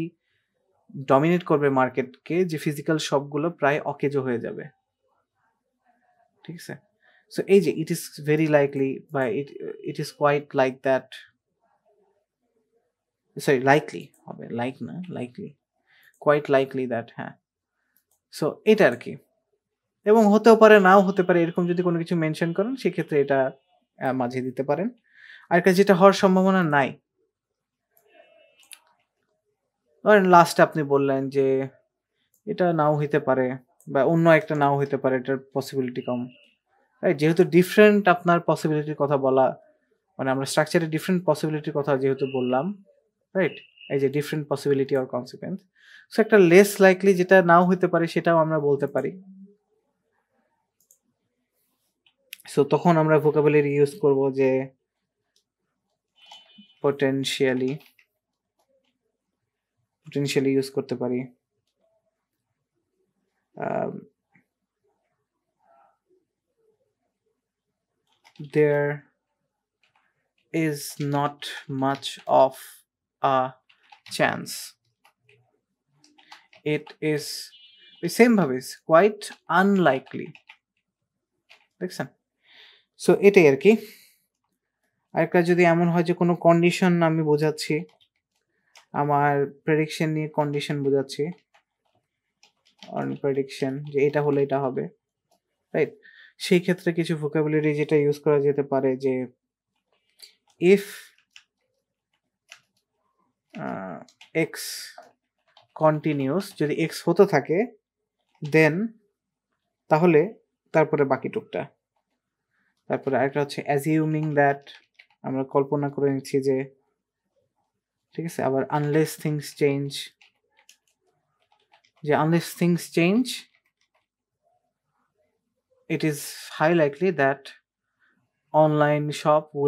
ডমিনেট করবে মার্কেটকে যে ফিজিক্যাল শপগুলো প্রায় অকেজো হয়ে যাবে, ঠিক আছে। সো এই যে ইট ইজ ভেরি লাইকলি বা it is quite like that, sorry likely হবে, লাইক না লাইকলি, কোয়াইট লাইকলি দ্যাট, হ্যাঁ। সো এটা আর কি, এবং হতেও পারে নাও হতে পারে, এরকম যদি কোনো কিছু মেনশন করেন সেক্ষেত্রে এটা মাঝে দিতে পারেন। আর কাছে যেটা হওয়ার সম্ভাবনা নাই, ধরেন লাস্টে আপনি বললেন যে এটা নাও হইতে পারে বা অন্য একটা নাও হইতে পারে, এটার পসিবিলিটি কম, রাইট। যেহেতু ডিফারেন্ট আপনার পসিবিলিটির কথা বলা, মানে আমরা স্ট্রাকচারে ডিফারেন্ট পসিবিলিটির কথা যেহেতু বললাম, রাইট, এই যে different possibility or consequence, so একটা লেস লাইকলি যেটা নাও হইতে পারে সেটাও আমরা বলতে পারি। সো তখন আমরা ভোকাবুলারি ইউজ করব যে পটেনশিয়ালি ইউজ করতে পারি। There is not much of a chance. It is the same ভাবে quite unlikely, দেখছেন। সো এটাই আর কি। আরেকটা যদি এমন হয় যে কোনো কন্ডিশন আমি বোঝাচ্ছি, আমার প্রেডিকশন নিয়ে কন্ডিশন বোঝাচ্ছি, অন প্রেডিকশন যে এটা হলে এটা হবে, রাইট। সেই ক্ষেত্রে কিছু ভোকাবুলারি যেটা ইউজ করা যেতে পারে যে ইফ এক্স কন্টিনিউস, যদি এক্স হতে থাকে দেন, তাহলে তারপরে বাকি টুকটা। তারপরে আরেকটা হচ্ছে অ্যাজিউমিং দ্যাট, আমরা কল্পনা করে নিচ্ছি যে, ঠিক আছে। আবার আনলেস থিংস চেঞ্জ, যে unless things change it is high likely that online shopping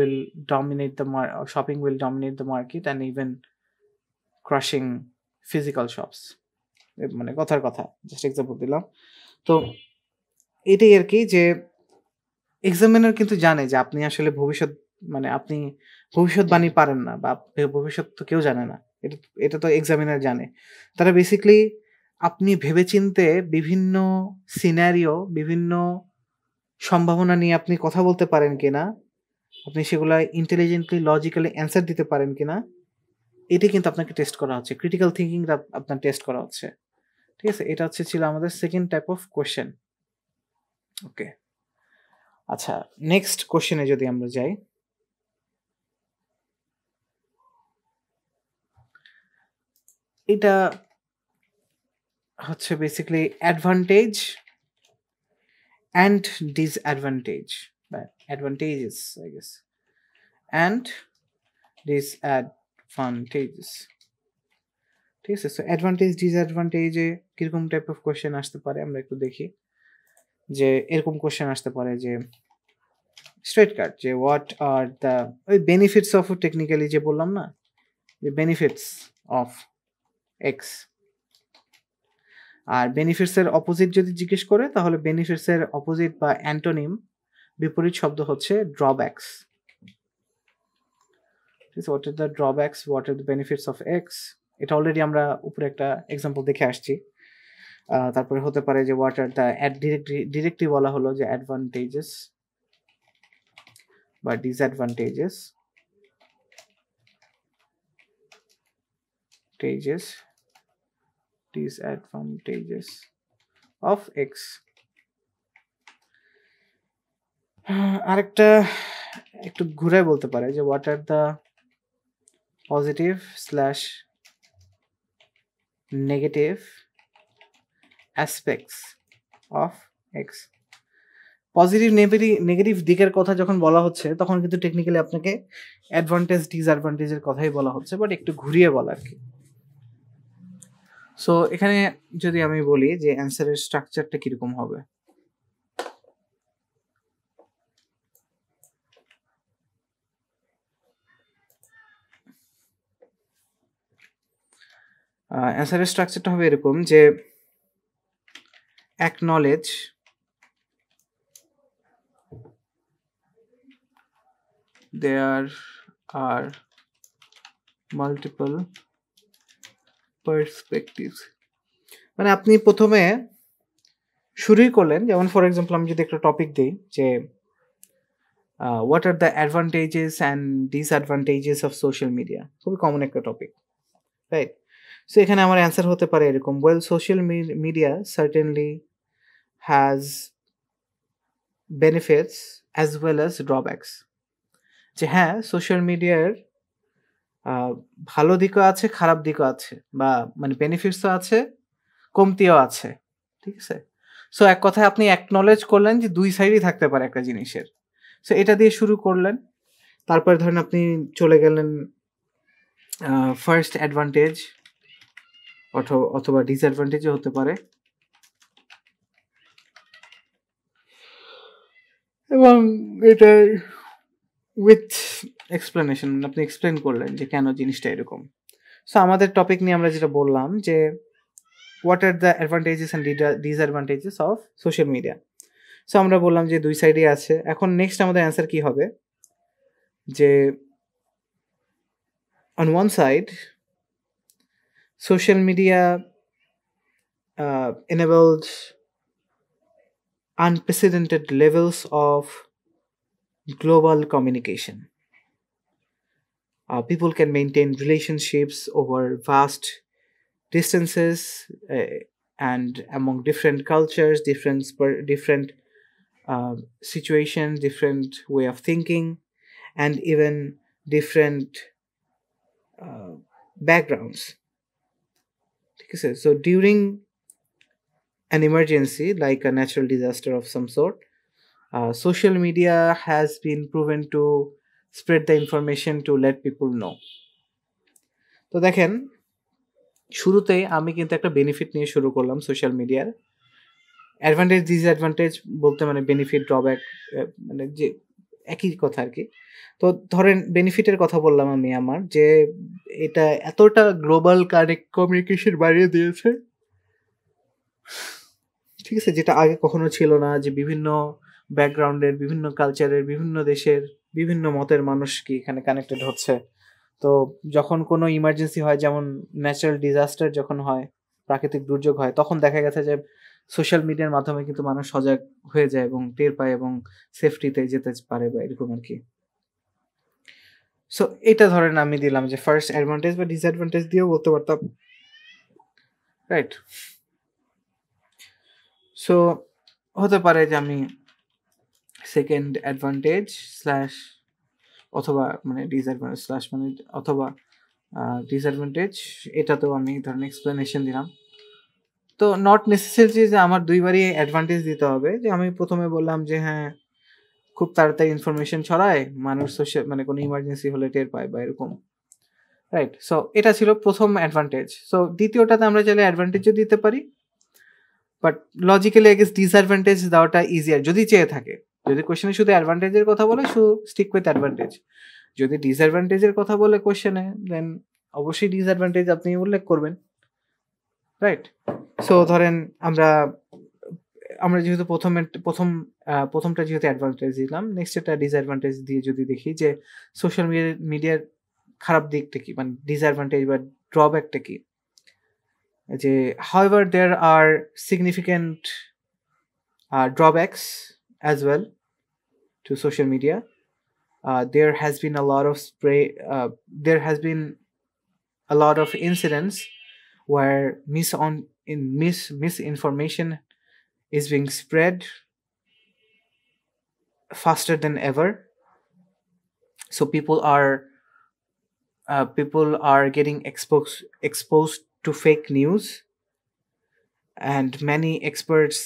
will dominate the market and even crushing physical shops, মানে কথার কথা জাস্ট এক্সাম্পল দিলাম। তো এটাই আর কি, যে এক্সামিনার কিন্তু জানে যে আপনি আসলে ভবিষ্যৎ, মানে আপনি ভবিষ্যৎবাণী পারেন না, বা ভবিষ্যৎ তো কেউ জানে না, এটা তো এক্সামিনার জানে। তারা বেসিক্যালি আপনি ভেবেচিন্তে বিভিন্ন সিনারিও, বিভিন্ন সম্ভাবনা নিয়ে আপনি কথা বলতে পারেন কিনা আপনি সেগুলা ইন্টেলিজেন্টলি লজিক্যালি অ্যান্সার দিতে পারেন কিনা এটি কিন্তু আপনাকে টেস্ট করা হচ্ছে, ক্রিটিক্যাল থিঙ্কিংটা আপনার টেস্ট করা হচ্ছে। ঠিক আছে, এটা হচ্ছে ছিল আমাদের সেকেন্ড টাইপ অফ কোয়েশ্চেন। ওকে, আচ্ছা নেক্সট কোয়েশ্চেনে যদি আমরা যাই, এটা হচ্ছে বেসিক্যালি অ্যাডভান্টেজ অ্যান্ড ডিসঅ্যাডভান্টেজ, বা advantages I guess, and disadvantages. ঠিক আছে, সো অ্যাডভান্টেজ ডিসঅ্যাডভান্টেজে কিরকম টাইপ অফ কোয়েশ্চেন আসতে পারে আমরা একটু দেখি। যে এরকম কোয়েশ্চেন আসতে পারে যে স্ট্রেট কাট, যে হোয়াট আর দ্য ওই বেনিফিটস অফ, টেকনিক্যালি যে বললাম না, যে বেনিফিটস অফ এক্স। আর বেনিফিটসের অপোজিট যদি জিজ্ঞেস করে তাহলে বেনিফিটসের অপোজিট বা অ্যান্টোনিম, বিপরীত শব্দ হচ্ছে ড্রব্যাকস। ঠিক আছে, what are the drawbacks, what are the benefits of x, এটা অলরেডি আমরা উপরে একটা এক্সাম্পল দেখে আসছি। তারপরে হতে পারে যে হোয়াট আর দ্য ডিরেক্টলি বলা হলো যে অ্যাডভান্টেজেস বা ডিসঅ্যাডভান্টেজেস disadvantages of x। আরেকটা একটু ঘুরে বলতে পারে যে what are the positive slash negative aspects of x. Positive negative দিকের কথা যখন বলা হচ্ছে তখন কিন্তু টেকনিক্যালি আপনাকে অ্যাডভান্টেজ ডিসঅ্যাডভান্টেজের কথাই বলা হচ্ছে, বাট একটু ঘুরিয়ে বলা আর কি। সো এখানে যদি আমি বলি যে অ্যান্সারের স্ট্রাকচারটা কিরকম হবে, অ্যান্সারের স্ট্রাকচারটা হবে এরকম যে acknowledge there are multiple perspectives। মানে আপনি প্রথমে শুরুই করলেন, যেমন ফর এক্সাম্পল আমি যদি একটা টপিক দিই যে what are the advantages and disadvantages of social media, খুবই কমন একটা টপিক, রাইট? সো এখানে আমার অ্যান্সার হতে পারে এরকম, well social media certainly has benefits as well as drawbacks. যে হ্যাঁ, সোশ্যাল মিডিয়ার ভালো দিকও আছে, খারাপ দিকও আছে, বা মানে বেনিফিটসও আছে, কমতিও আছে। ঠিক আছে, সো এক কথায় আপনি অ্যাকনলেজ করলেন যে দুই সাইডই থাকতে পারে একটা জিনিসের। সো এটা দিয়ে শুরু করলেন, তারপরে ধরেন আপনি চলে গেলেন ফার্স্ট অ্যাডভান্টেজ অথবা ডিসঅ্যাডভান্টেজও হতে পারে, এবং এটা উইথ এক্সপ্লেনেশন আপনি এক্সপ্লেন করলেন যে কেন জিনিসটা এরকম। সো আমাদের টপিক নিয়ে আমরা যেটা বললাম যে what are the advantages and disadvantages of social media. So আমরা বললাম যে দুই সাইডেই আছে। এখন নেক্সট আমাদের অ্যান্সার কি হবে, যে on one side social media enabled unprecedented levels of global communication. People can maintain relationships over vast distances and among different cultures, different situations, different way of thinking, and even different backgrounds. Okay, so during an emergency like a natural disaster of some sort, social media has been proven to spread the information to let people know. তো দেখেন, শুরুতেই আমি কিন্তু একটা বেনিফিট নিয়ে শুরু করলাম সোশ্যাল মিডিয়ার। অ্যাডভান্টেজ ডিসঅ্যাডভান্টেজ বলতে মানে বেনিফিট ড্রব্যাক মানে যে একই কথা আর কি। তো ধরেন বেনিফিটের কথা বললাম আমি আমার, যে এটা এতটা গ্লোবাল কমিউনিকেশন বাড়িয়ে দিয়েছে, ঠিক আছে, যেটা আগে কখনো ছিল না, যে বিভিন্ন ব্যাকগ্রাউন্ডের, বিভিন্ন কালচারের, বিভিন্ন দেশের, বিভিন্ন মতের মানুষ কি এখানে কানেক্টেড হচ্ছে। তো যখন কোনো ইমার্জেন্সি হয়, যেমন ন্যাচারাল ডিজাস্টার যখন হয়, প্রাকৃতিক দুর্যোগ হয়, তখন দেখা গেছে যে সোশ্যাল মিডিয়ার মাধ্যমে কিন্তু মানুষ সজাগ হয়ে যায় এবং টের পায় এবং সেফটিতে যেতে পারে বা এরকম আর কি। সো এটা ধরেন আমি দিলাম যে ফার্স্ট অ্যাডভান্টেজ বা ডিসঅ্যাডভান্টেজ দিয়েও বলতে পারতাম, রাইট? সো হতে পারে যে আমি সেকেন্ড অ্যাডভান্টেজ স্ল্যাশ অথবা মানে ডিসঅ্যাডভান্টেজ স্ল্যাশ মানে অথবা ডিসঅ্যাডভান্টেজ, এটাতেও আমি ধরেন এক্সপ্লেনেশন দিলাম। তো নট নেসেসারি যে আমার দুইবারই অ্যাডভান্টেজ দিতে হবে, যে আমি প্রথমে বললাম যে হ্যাঁ খুব তাড়াতাড়ি ইনফরমেশন ছড়ায়, মানুষ সোশ্যাল মানে কোনো ইমার্জেন্সি হলে টের পায় বা এরকম, রাইট? সো এটা ছিল প্রথম অ্যাডভান্টেজ। সো দ্বিতীয়টাতে আমরা চাইলে অ্যাডভান্টেজও দিতে পারি, but logically I guess disadvantage দেওয়াটা ইজিয়ার যদি চেয়ে থাকে। যদি কোশ্চেনে শুধু অ্যাডভান্টেজের কথা বলে স্টিক উইথ অ্যাডভান্টেজ, যদি ডিসঅ্যাডভান্টেজের কথা বলে কোশ্চেনে দেন অবশ্যই ডিসঅ্যাডভান্টেজ আপনি উল্লেখ করবেন, রাইট? সো ধরেন আমরা যেহেতু প্রথমটা যেহেতু অ্যাডভান্টেজ দিলাম, নেক্সট একটা ডিসঅ্যাডভান্টেজ দিয়ে যদি দেখি যে সোশ্যাল মিডিয়ার খারাপ দিকটা কি, মানে ডিসঅ্যাডভান্টেজ বা ড্রব্যাকটা কি, যে however there are significant drawbacks as well to social media. There has been a lot of incidents where misinformation is being spread faster than ever. So people are getting exposed to fake news, and many experts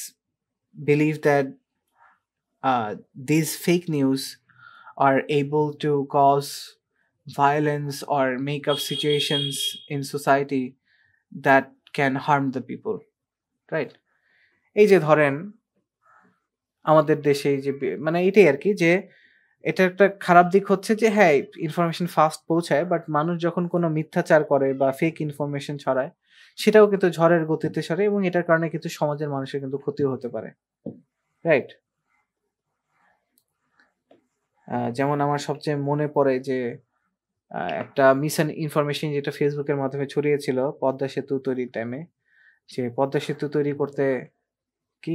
believe that these fake news are able to cause violence or make up situations in society that can harm the people, right? এই যে ধরেন আমাদের দেশে যে মানে এটাই আর কি, যে এটা একটা খারাপ দিক হচ্ছে যে হ্যাঁ ইনফরমেশন ফাস্ট পৌঁছায়, বাট মানুষ যখন কোনো মিথ্যাচার করে বা ফেক ইনফরমেশন ছড়ায়, সেটাও কিন্তু ঝড়ের গতিতে সরে, এবং এটার কারণে কিন্তু সমাজের মানুষের কিন্তু ক্ষতিও হতে পারে, রাইট? যেমন আমার সবচেয়ে মনে পড়ে যে একটা মিস ইনফরমেশন যেটা ফেসবুকের মাধ্যমে ছড়িয়েছিল পদ্মা সেতু তৈরির টাইমে, যে পদ্মা সেতু তৈরি করতে কি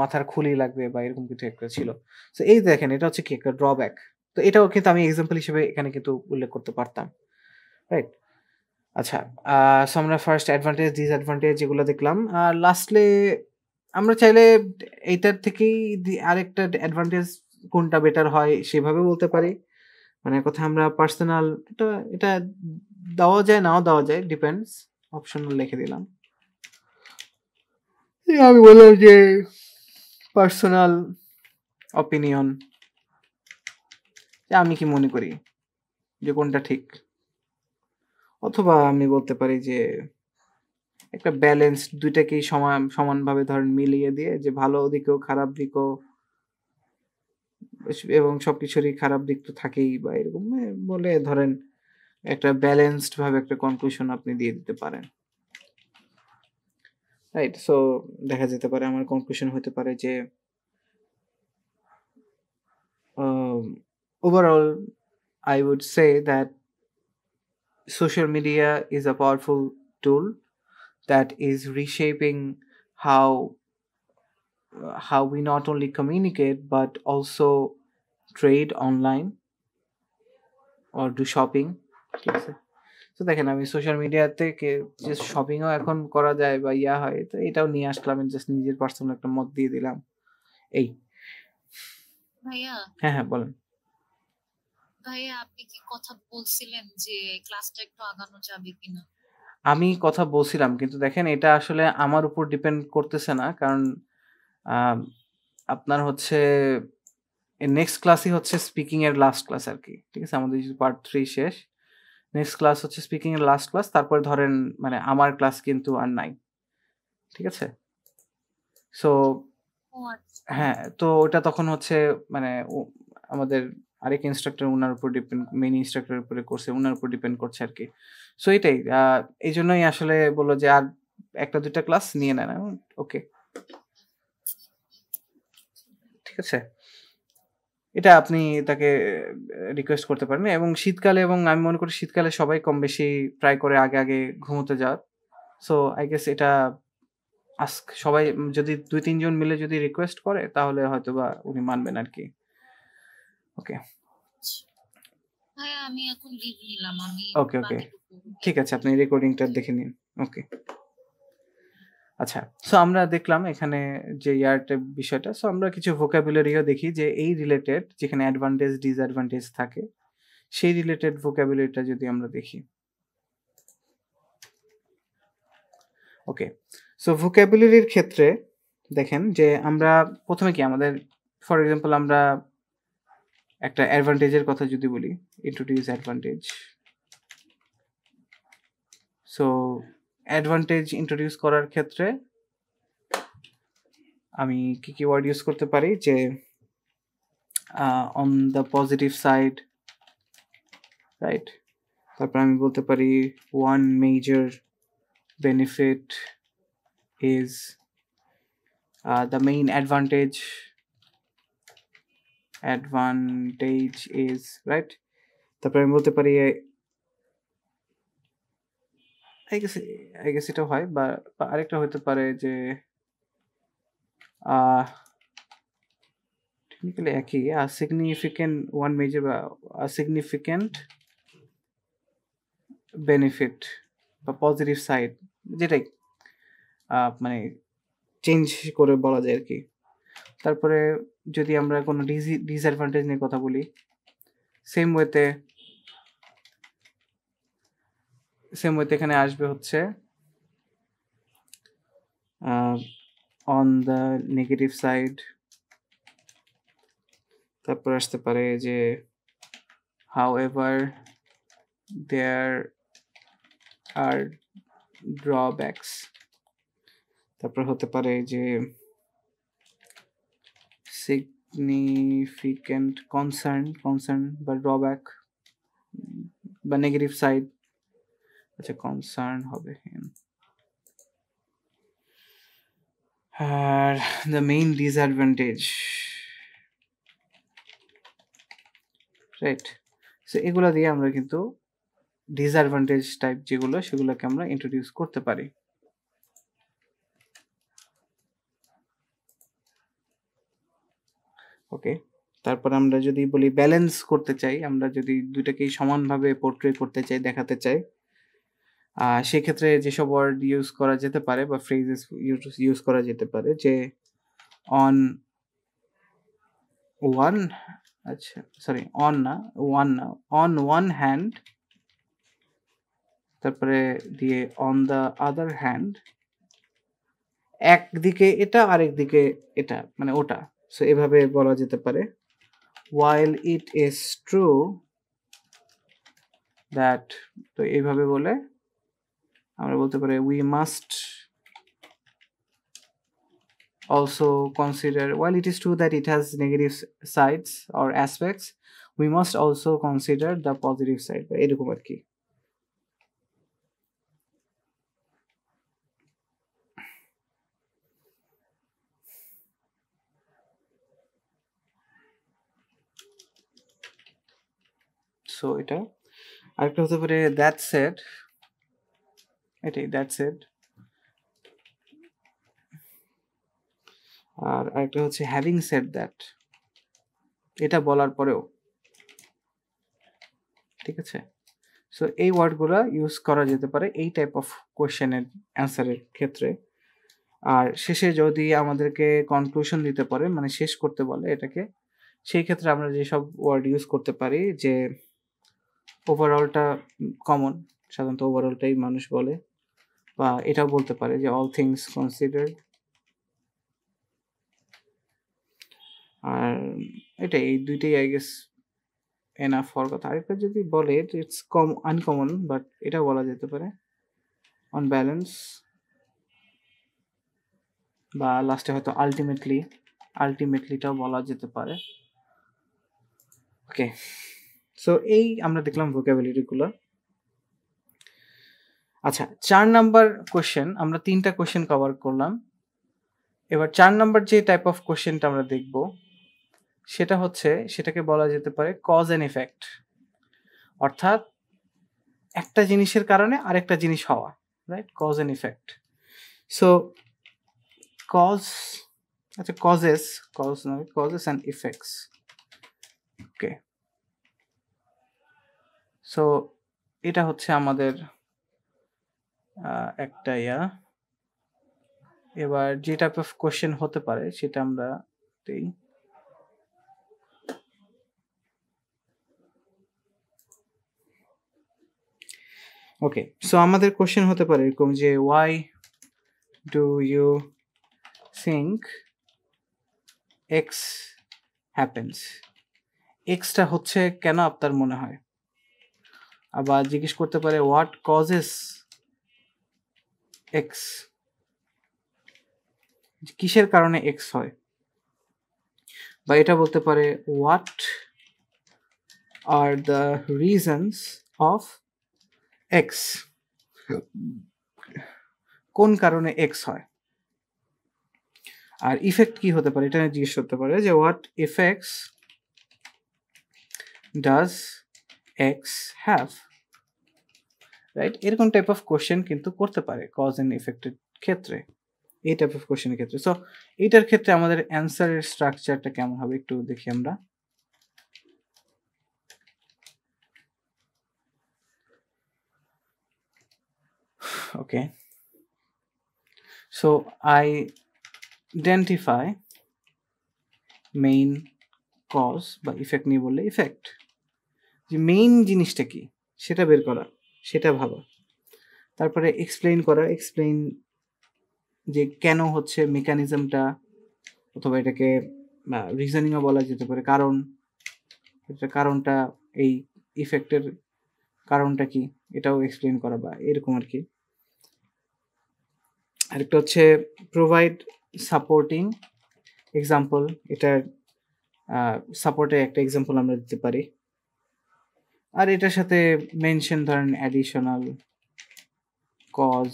মাথার খুলি লাগবে বা এরকম কিছু একটা ছিল। তো এই দেখেন এটা হচ্ছে কি একটা ড্রব্যাক। তো এটাও কিন্তু আমি এক্সাম্পল হিসেবে এখানে কিন্তু উল্লেখ করতে পারতাম, রাইট? আচ্ছা, সো আমরা ফার্স্ট অ্যাডভান্টেজ ডিসঅ্যাডভান্টেজ যেগুলো দেখলাম, আর লাস্টলে আমরা চাইলে এইটার থেকেই আরেকটা অ্যাডভান্টেজ কোনটা বেটার হয় সেভাবে বলতে পারি। মানে কথা আমরা পার্সোনাল এটা দেওয়া যায় নাও দেওয়া যায়, ডিপেন্ডস, অপশনাল লিখে দিলাম। আমি বললাম যে পার্সোনাল অপিনিয়ন, যে আমি কি মনে করি যে কোনটা ঠিক, অথবা আমি বলতে পারি যে একটা ব্যালেন্স, দুইটাকেই সমানভাবে ধরেন মিলিয়ে দিয়ে, যে ভালো দিকেও খারাপ দিকও, এবং সবকিছুরই খারাপ দিক তো থাকেই বা এরকম বলে ধরেন একটা ব্যালেন্সড ভাবে একটা কনক্লুশন আপনি দিয়ে দিতে পারেন, রাইট? সো দেখা যেতে পারে আমার কনক্লুশন হতে পারে যে overall I would say that social media is a powerful tool that is reshaping how we not only communicate but also trade online or do shopping, ঠিক আছে? তো দেখেন আমি সোশ্যাল মিডিয়াতে যে শপিংও এখন করা যায় বা ইয়া হয়, তো এটাও নিয়ে আসলাম, জাস্ট নিজের পার্সোনাল একটা মত দিয়ে দিলাম। এই ভাইয়া হ্যাঁ বলেন। ভাইয়া আপনি কি কথা বলছিলেন যে ক্লাসটা একটু আগানো যাবে কিনা? আমি কথা বলছিলাম, কিন্তু দেখেন এটা আসলে আমার উপর ডিপেন্ড করতেছে না, কারণ আপনার হচ্ছে নেক্সট ক্লাসই হচ্ছে স্পিকিং এর লাস্ট ক্লাস আর কি, ঠিক আছে? আমাদের পার্ট 3 শেষ, নেক্সট ক্লাস হচ্ছে স্পিকিং এর লাস্ট ক্লাস, তারপরে ধরেন মানে আমার ক্লাস কিন্তু আর নাই, ঠিক আছে? সো হ্যাঁ, তো ওটা তখন হচ্ছে মানে আমাদের আরেক ইনস্ট্রাক্টর ওনার উপর মেইন ইনস্ট্রাক্টরের উপরে কোর্সে ওনার উপর ডিপেন্ড করছে আর কি। সো এটাই এই জন্যই আসলে বললো যে আর 1-2টা ক্লাস নিয়ে নেন। ওকে, ঠিক আছে, এটা আপনি তাকে রিকোয়েস্ট করতে পারেন। এবং শীতকালে, এবং আমি মনে করি শীতকালে সবাই কম বেশি ট্রাই করে আগে ঘুমোতে যাওয়ার। সো আই গেস এটা সবাই যদি 2-3 জন মিলে যদি রিকোয়েস্ট করে তাহলে হয়তোবা উনি মানবেন আর কি। ওকে, ভাইয়া আমি এখন লিভ নিলাম, আমি ওকে ওকে বাকিটুকু ঠিক আছে, আপনি রেকর্ডিংটা দেখে নিন। ওকে আচ্ছা, সো আমরা দেখলাম এখানে যে ইয়ারটা বিষয়টা। সো আমরা কিছু ভোকাবুলারিও দেখি যে এই রিলেটেড, যেখানে অ্যাডভান্টেজ ডিসঅ্যাডভান্টেজ থাকে, সেই রিলেটেড ভোকাবুলারিটা যদি আমরা দেখি। ওকে, সো ভোকাবুলারির ক্ষেত্রে দেখেন যে আমরা প্রথমে কি আমাদের, ফর এক্সাম্পল আমরা একটা অ্যাডভান্টেজের কথা যদি বলি, introduce advantage. So advantage introduce করার ক্ষেত্রে আমি কি কি ওয়ার্ড ইউজ করতে পারি, যে on the positive side, right? তারপর আমি বলতে পারি one major benefit is the main advantage is, right? তারপর আমি বলতে পারি আই গেস এটা হয়, বা আরেকটা হতে পারে যে টেকনিক্যালি একই, সিগনিফিকেন্ট ওয়ান মেজর বা সিগনিফিকেন্ট বেনিফিট বা পজিটিভ সাইড, যেটাই মানে চেঞ্জ করে বলা যায় আর কি। তারপরে যদি আমরা কোনো ডিসঅ্যাডভান্টেজ নিয়ে কথা বলি, সেম ওয়েতে এখানে আসবে হচ্ছে অন দ্য নেগেটিভ সাইড। তারপর আসতে পারে যে however there are drawbacks। তারপর হতে পারে যে significant concern বা drawback বা নেগেটিভ সাইড। আচ্ছা, কনসার্ন হবে। Are the main disadvantage, right? So এগুলো দিয়ে আমরা কিন্তু ডিসঅ্যাডভান্টেজ টাইপ যেগুলো, সেগুলোকে আমরা ইন্ট্রোডিউস করতে পারি। ওকে, তারপর আমরা যদি বলি ব্যালেন্স করতে চাই, আমরা যদি দুইটাকেই সমানভাবে পোর্ট্রে করতে চাই, দেখাতে চাই, সেক্ষেত্রে যেসব ওয়ার্ড ইউজ করা যেতে পারে বা ফ্রেজেস ইউজ করা যেতে পারে, যে অন ওয়ান, আচ্ছা সরি অন ওয়ান হ্যান্ড, তারপরে দিয়ে অন দ্য আদার হ্যান্ড, একদিকে এটা আরেকদিকে এটা, মানে ওটা। সো এভাবে বলা যেতে পারে। while it is true that, তো এইভাবে বলে আমরা বলতে পারি we must also consider, while it is true that it has negative sides or aspects, we must also consider the positive side, বা এরকম আর কি। সো এটা আরেকটা হতে পারে দ্যাট সেড, এটাই দ্যাট সেড। আর আরেকটা হচ্ছে হ্যাভিং সেড দ্যাট, এটা বলার পরেও, ঠিক আছে? সো এই ওয়ার্ডগুলো ইউজ করা যেতে পারে এই টাইপ অফ কোয়েশ্চেনের অ্যান্সারের ক্ষেত্রে। আর শেষে যদি আমাদেরকে কনক্লুশন দিতে পারে, মানে শেষ করতে বলে এটাকে, সেই ক্ষেত্রে আমরা যেসব ওয়ার্ড ইউজ করতে পারি, যে ওভারঅলটা কমন, সাধারণত ওভারঅলটাই মানুষ বলে, বা এটাও বলতে পারে যে অল থিংস কনসিডার্ড। আর এটাই, এই দুইটাই আই গেস এনাফ হওয়ার কথা। আরেকটা যদি বলে ইটস আনকমন, বাট এটা বলা যেতে পারে অন ব্যালেন্স, বা লাস্টে হয়তো আলটিমেটলিটাও বলা যেতে পারে। ওকে, সো এই আমরা দেখলাম ভোকাবুলারিগুলো। আচ্ছা, 4 নাম্বার কোশ্চেন, আমরা 3টা কোশ্চেন কভার করলাম। এবার 4 নাম্বার যে টাইপ অফ কোশ্চেনটা আমরা দেখব, সেটা হচ্ছে, সেটাকে বলা যেতে পারে কজ অ্যান্ড এফেক্ট। অর্থাৎ একটা জিনিসের কারণে আরেকটা জিনিস হওয়া, right? Cause and effect. So cause, আচ্ছা causes and effects. Okay, so এটা হচ্ছে আমাদের একটা এবার যে টাইপ অফ কোশ্চেন হতে পারে সেটা আমরা দেই। ওকে, সো আমাদের কোশ্চেন হতে পারে এরকম যে why do you think X happens, এক্সটা হচ্ছে কেন আপনার মনে হয়। আবার জিজ্ঞেস করতে পারে হোয়াট কজেস এক্স, কিসের কারণে এক্স হয়। বা এটা বলতে পারে what are the reasons of x, কোন কারণে এক্স হয়। আর ইফেক্ট কি হতে পারে এটা জিজ্ঞেস করতে পারে যে what effects does x have, right. এরকম টাইপ অফ কোশ্চেন কিন্তু করতে পারে কজ এন্ড ইফেক্টের ক্ষেত্রে, এই টাইপ অফ কোশ্চেনের ক্ষেত্রে। সো এইটার ক্ষেত্রে আমাদের অ্যান্সারের স্ট্রাকচারটা কেমন হবে একটু দেখি আমরা। ওকে, সো আইডেন্টিফাই মেইন কজ বা ইফেক্ট নিয়ে বললে ইফেক্ট, যে মেইন জিনিসটা কি সেটা বের করা, সেটা ভাবা। তারপরে এক্সপ্লেইন করা, এক্সপ্লেইন যে কেন হচ্ছে মেকানিজমটা, অথবা এটাকে রিজনিংও বলা যেতে পারে, কারণ এটা কারণটা, এই ইফেক্টের কারণটা কি এটাও এক্সপ্লেইন করা বা এরকম আর কি। আরেকটা হচ্ছে প্রোভাইড সাপোর্টিং এক্সাম্পল, এটার সাপোর্টে একটা এক্সাম্পল আমরা দিতে পারি। আর এটার সাথে মেনশন ধরেন অ্যাডিশনাল কজ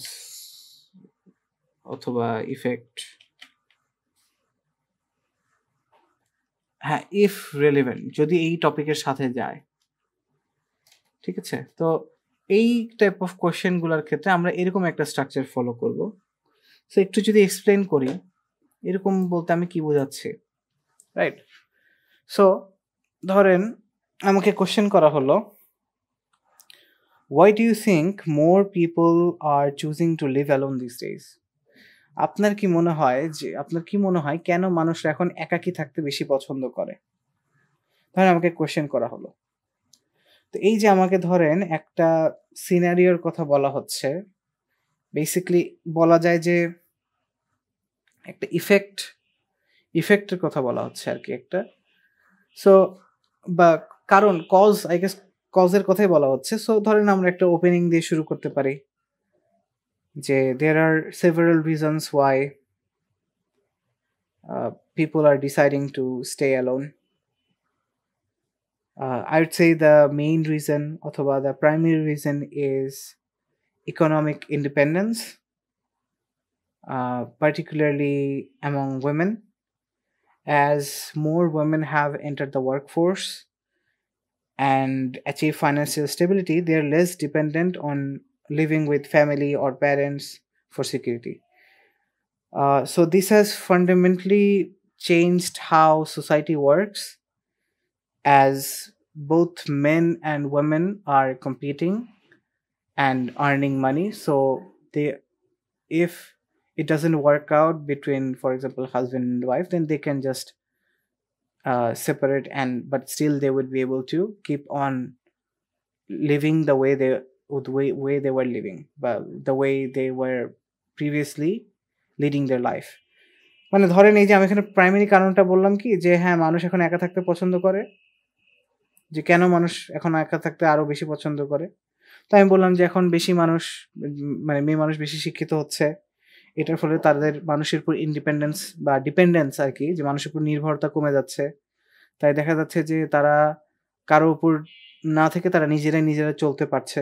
অথবা ইফেক্ট, হ্যাঁ ইফ রেলিভেন্ট, যদি এই টপিকের সাথে যায়, ঠিক আছে। তো এই টাইপ অফ কোয়েশ্চেনগুলোর ক্ষেত্রে আমরা এরকম একটা স্ট্রাকচার ফলো করব। সো একটু যদি এক্সপ্লেন করি, এরকম বলতে আমি কি বোঝাচ্ছি, রাইট। সো ধরেন আমাকে কোশ্চেন করা হলো why do you think more people are choosing to live alone these days? আপনার কি মনে হয় কেন মানুষরা এখন একাকী থাকতে বেশি পছন্দ করে। ধরেন আমাকে কোশ্চেন করা হলো, তো এই যে আমাকে ধরেন একটা সিনারিওর কথা বলা হচ্ছে, বেসিক্যালি বলা যায় যে একটা ইফেক্টের কথা বলা হচ্ছে আর কি একটা। সো বা কারণ কজ, আই গেস কজের কথাই বলা হচ্ছে। সো ধরেন আমরা একটা ওপেনিং দিয়ে শুরু করতে পারি যে there are several reasons why people are deciding to stay alone. I would say the main reason অথবা the primary reason is economic independence, particularly among women. As more women have entered the workforce and achieve financial stability, they are less dependent on living with family or parents for security. So this has fundamentally changed how society works, as both men and women are competing and earning money. So if it doesn't work out between, for example, husband and wife, then they can just separate, but still they would be able to keep on living the way they were living, but the way they were previously leading their life. মানে ধরেন এই যে আমি এখানে প্রাইমারি কারণটা বললাম কি, যে হ্যাঁ মানুষ এখন একা থাকতে পছন্দ করে, যে কেন মানুষ এখন একা থাকতে আরো বেশি পছন্দ করে। তো আমি বললাম যে এখন বেশি মানুষ, মানে মেয়ে মানুষ বেশি শিক্ষিত হচ্ছে, এটার ফলে তাদের মানুষের উপর ইন্ডিপেন্ডেন্স বা ডিপেন্ডেন্স আর কি, যে মানুষের উপর নির্ভরতা কমে যাচ্ছে। তাই দেখা যাচ্ছে যে তারা কারো উপর না থেকে তারা নিজেরা চলতে পারছে,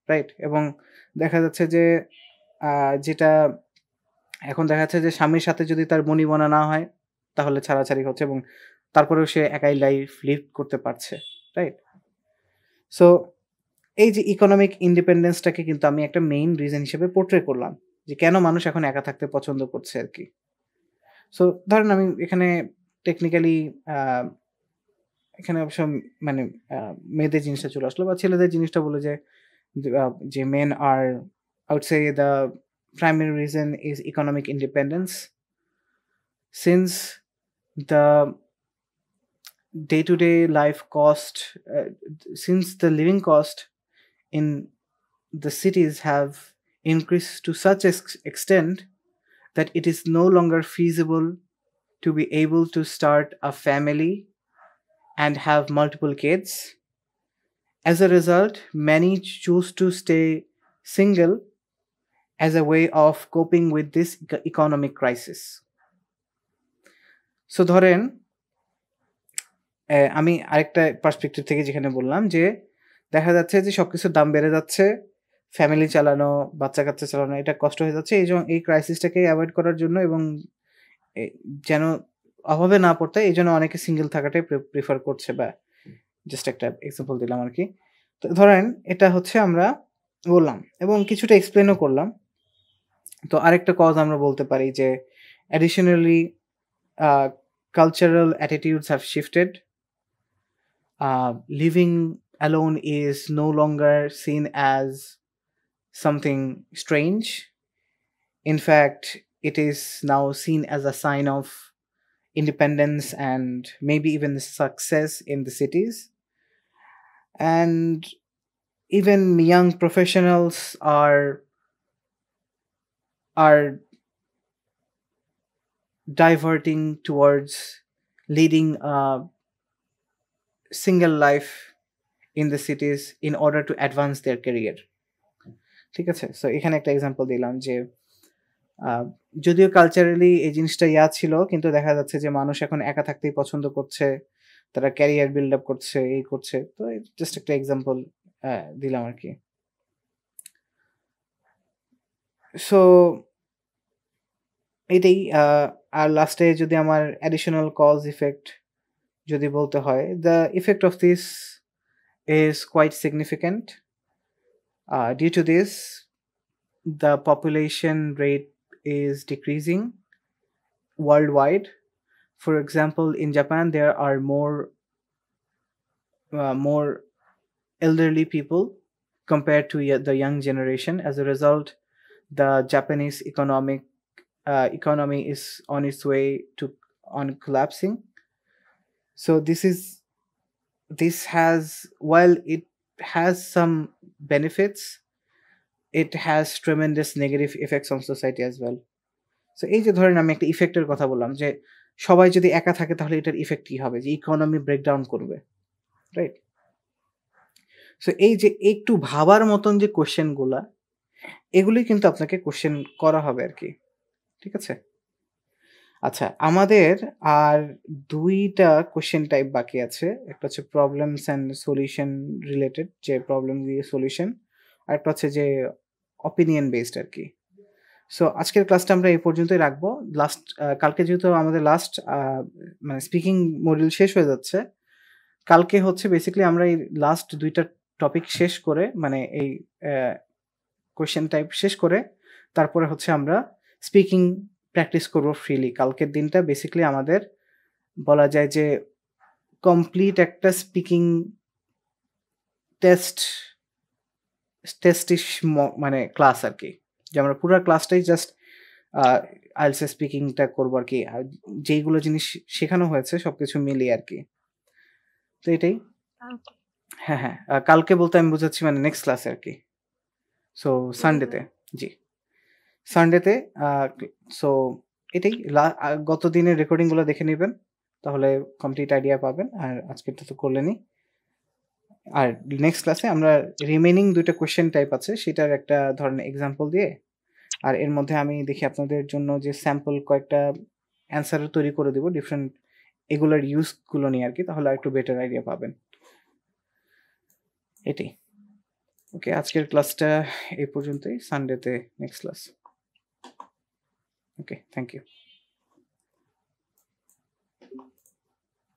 রাইট। এবং দেখা যাচ্ছে যে যেটা এখন দেখা যাচ্ছে যে স্বামীর সাথে যদি তার বনিবনা না হয় তাহলে ছাড়াছাড়ি হচ্ছে, এবং তারপরেও সে একাই লাইফ লিড করতে পারছে, রাইট। সো এই যে ইকোনমিক ইন্ডিপেন্ডেন্সটাকে কিন্তু আমি একটা মেইন রিজন হিসেবে পোর্ট্রে করলাম, যে কেন মানুষ এখন একা থাকতে পছন্দ করছে আর কি। সো ধরেন আমি এখানে টেকনিক্যালি এখানে অবশ্য মানে মেয়েদের জিনিসটা চলে আসলো, বা ছেলেদের জিনিসটা বলে যে men are, I would say the primary reason is economic independence, since the day-to-day life cost, since the living cost in the cities have increased to such extent that it is no longer feasible to be able to start a family and have multiple kids. As a result, many choose to stay single as a way of coping with this economic crisis. So ধরেন আমি আরেকটা পার্সপেক্টিভ থেকে যেখানে বললাম যে দেখা যাচ্ছে যে সবকিছুর দাম বেড়ে যাচ্ছে, ফ্যামিলি চালানো, বাচ্চা কাচ্চা চালানো এটা কষ্ট হয়ে যাচ্ছে। এই ক্রাইসিসটাকে অ্যাভয়েড করার জন্য এবং যেন অভাবে না পড়তে, এই জন্য অনেকে সিঙ্গেল থাকাটাই প্রিফার করছে, বা জাস্ট একটা এক্সাম্পল দিলাম আর কি। তো ধরেন এটা হচ্ছে আমরা বললাম এবং কিছুটা এক্সপ্লেনও করলাম। তো আরেকটা কজ আমরা বলতে পারি যে additionally cultural attitudes have shifted. Living alone is no longer seen as something strange. In fact, it is now seen as a sign of independence and maybe even success in the cities. And even young professionals are diverting towards leading a single life in the cities in order to advance their career. ঠিক আছে, সো এখানে একটা এক্সাম্পল দিলাম যে যদিও কালচারালি এই জিনিসটা ছিল, কিন্তু দেখা যাচ্ছে যে মানুষ এখন একা থাকতেই পছন্দ করছে, তারা ক্যারিয়ার বিল্ড আপ করছে, এই করছে। তো জাস্ট একটা এক্সাম্পল দিলাম আর কি। সো এটাই। আর লাস্টে যদি আমার অ্যাডিশনাল কজ ইফেক্ট যদি বলতে হয়, the effect of this is quite significant. Due to this, the population rate is decreasing worldwide. For example, in Japan, there are more elderly people compared to the young generation. As a result, the Japanese economy is on its way on collapsing. So this has, while it has some benefits, it has tremendous negative effects on society as well. So এই যে ধরেন আমি একটা ইফেক্টের কথা বললাম যে সবাই যদি একা থাকে তাহলে এটার ইফেক্ট কি হবে, যে ইকোনমি ব্রেকডাউন করবে, রাইট? সো এই যে একটু ভাবার মতন যে কোশ্চেনগুলা, এগুলি কিন্তু আপনাকে কোশ্চেন করা হবে আর কি, ঠিক আছে? আচ্ছা, আমাদের আর দুইটা কোশ্চেন টাইপ বাকি আছে। একটা হচ্ছে প্রবলেমস অ্যান্ড সলিউশন রিলেটেড, যে প্রবলেম দিয়ে সলিউশন, আর একটা হচ্ছে যে অপিনিয়ন বেসড আর কি। সো আজকের ক্লাসটা আমরা এই পর্যন্তই রাখবো। কালকে যেহেতু আমাদের মানে স্পিকিং মডিউল শেষ হয়ে যাচ্ছে, কালকে হচ্ছে বেসিক্যালি আমরা এই লাস্ট দুইটা টপিক শেষ করে, মানে এই কোশ্চেন টাইপ শেষ করে তারপরে হচ্ছে আমরা স্পিকিং প্র্যাকটিস করবো ফ্রিলি। কালকের দিনটা বেসিক্যালি আমাদের বলা যায় যে কমপ্লিট একটা স্পিকিং টেস্টিশ মানে ক্লাস আর কি, যে আমরা পুরো ক্লাসটাই জাস্ট আইএলটিএস স্পিকিংটা করবো আর কি, যেইগুলো জিনিস শেখানো হয়েছে সবকিছু মিলিয়ে আর কি। তো এটাই। হ্যাঁ হ্যাঁ, কালকে বলতে আমি বুঝাচ্ছি মানে নেক্সট ক্লাসে আর কি। সো সানডেতে, জি সানডেতে। সো এটাই, গত দিনের রেকর্ডিংগুলো দেখে নেবেন, তাহলে কমপ্লিট আইডিয়া পাবেন। আর আজকেরটা তো করলেনই। আর নেক্সট ক্লাসে আমরা রিমেনিং দুইটা কোয়েশ্চেন টাইপ আছে সেটার একটা ধরনের এক্সাম্পল দিয়ে, আর এর মধ্যে আমি দেখি আপনাদের জন্য যে স্যাম্পল কয়েকটা অ্যান্সার তৈরি করে দেবো ডিফারেন্ট এগুলোর ইউজগুলো নিয়ে আর কি, তাহলে আর একটু বেটার আইডিয়া পাবেন। এটাই। ওকে, আজকের ক্লাসটা এই পর্যন্তই। সানডেতে next class. Okay, thank you.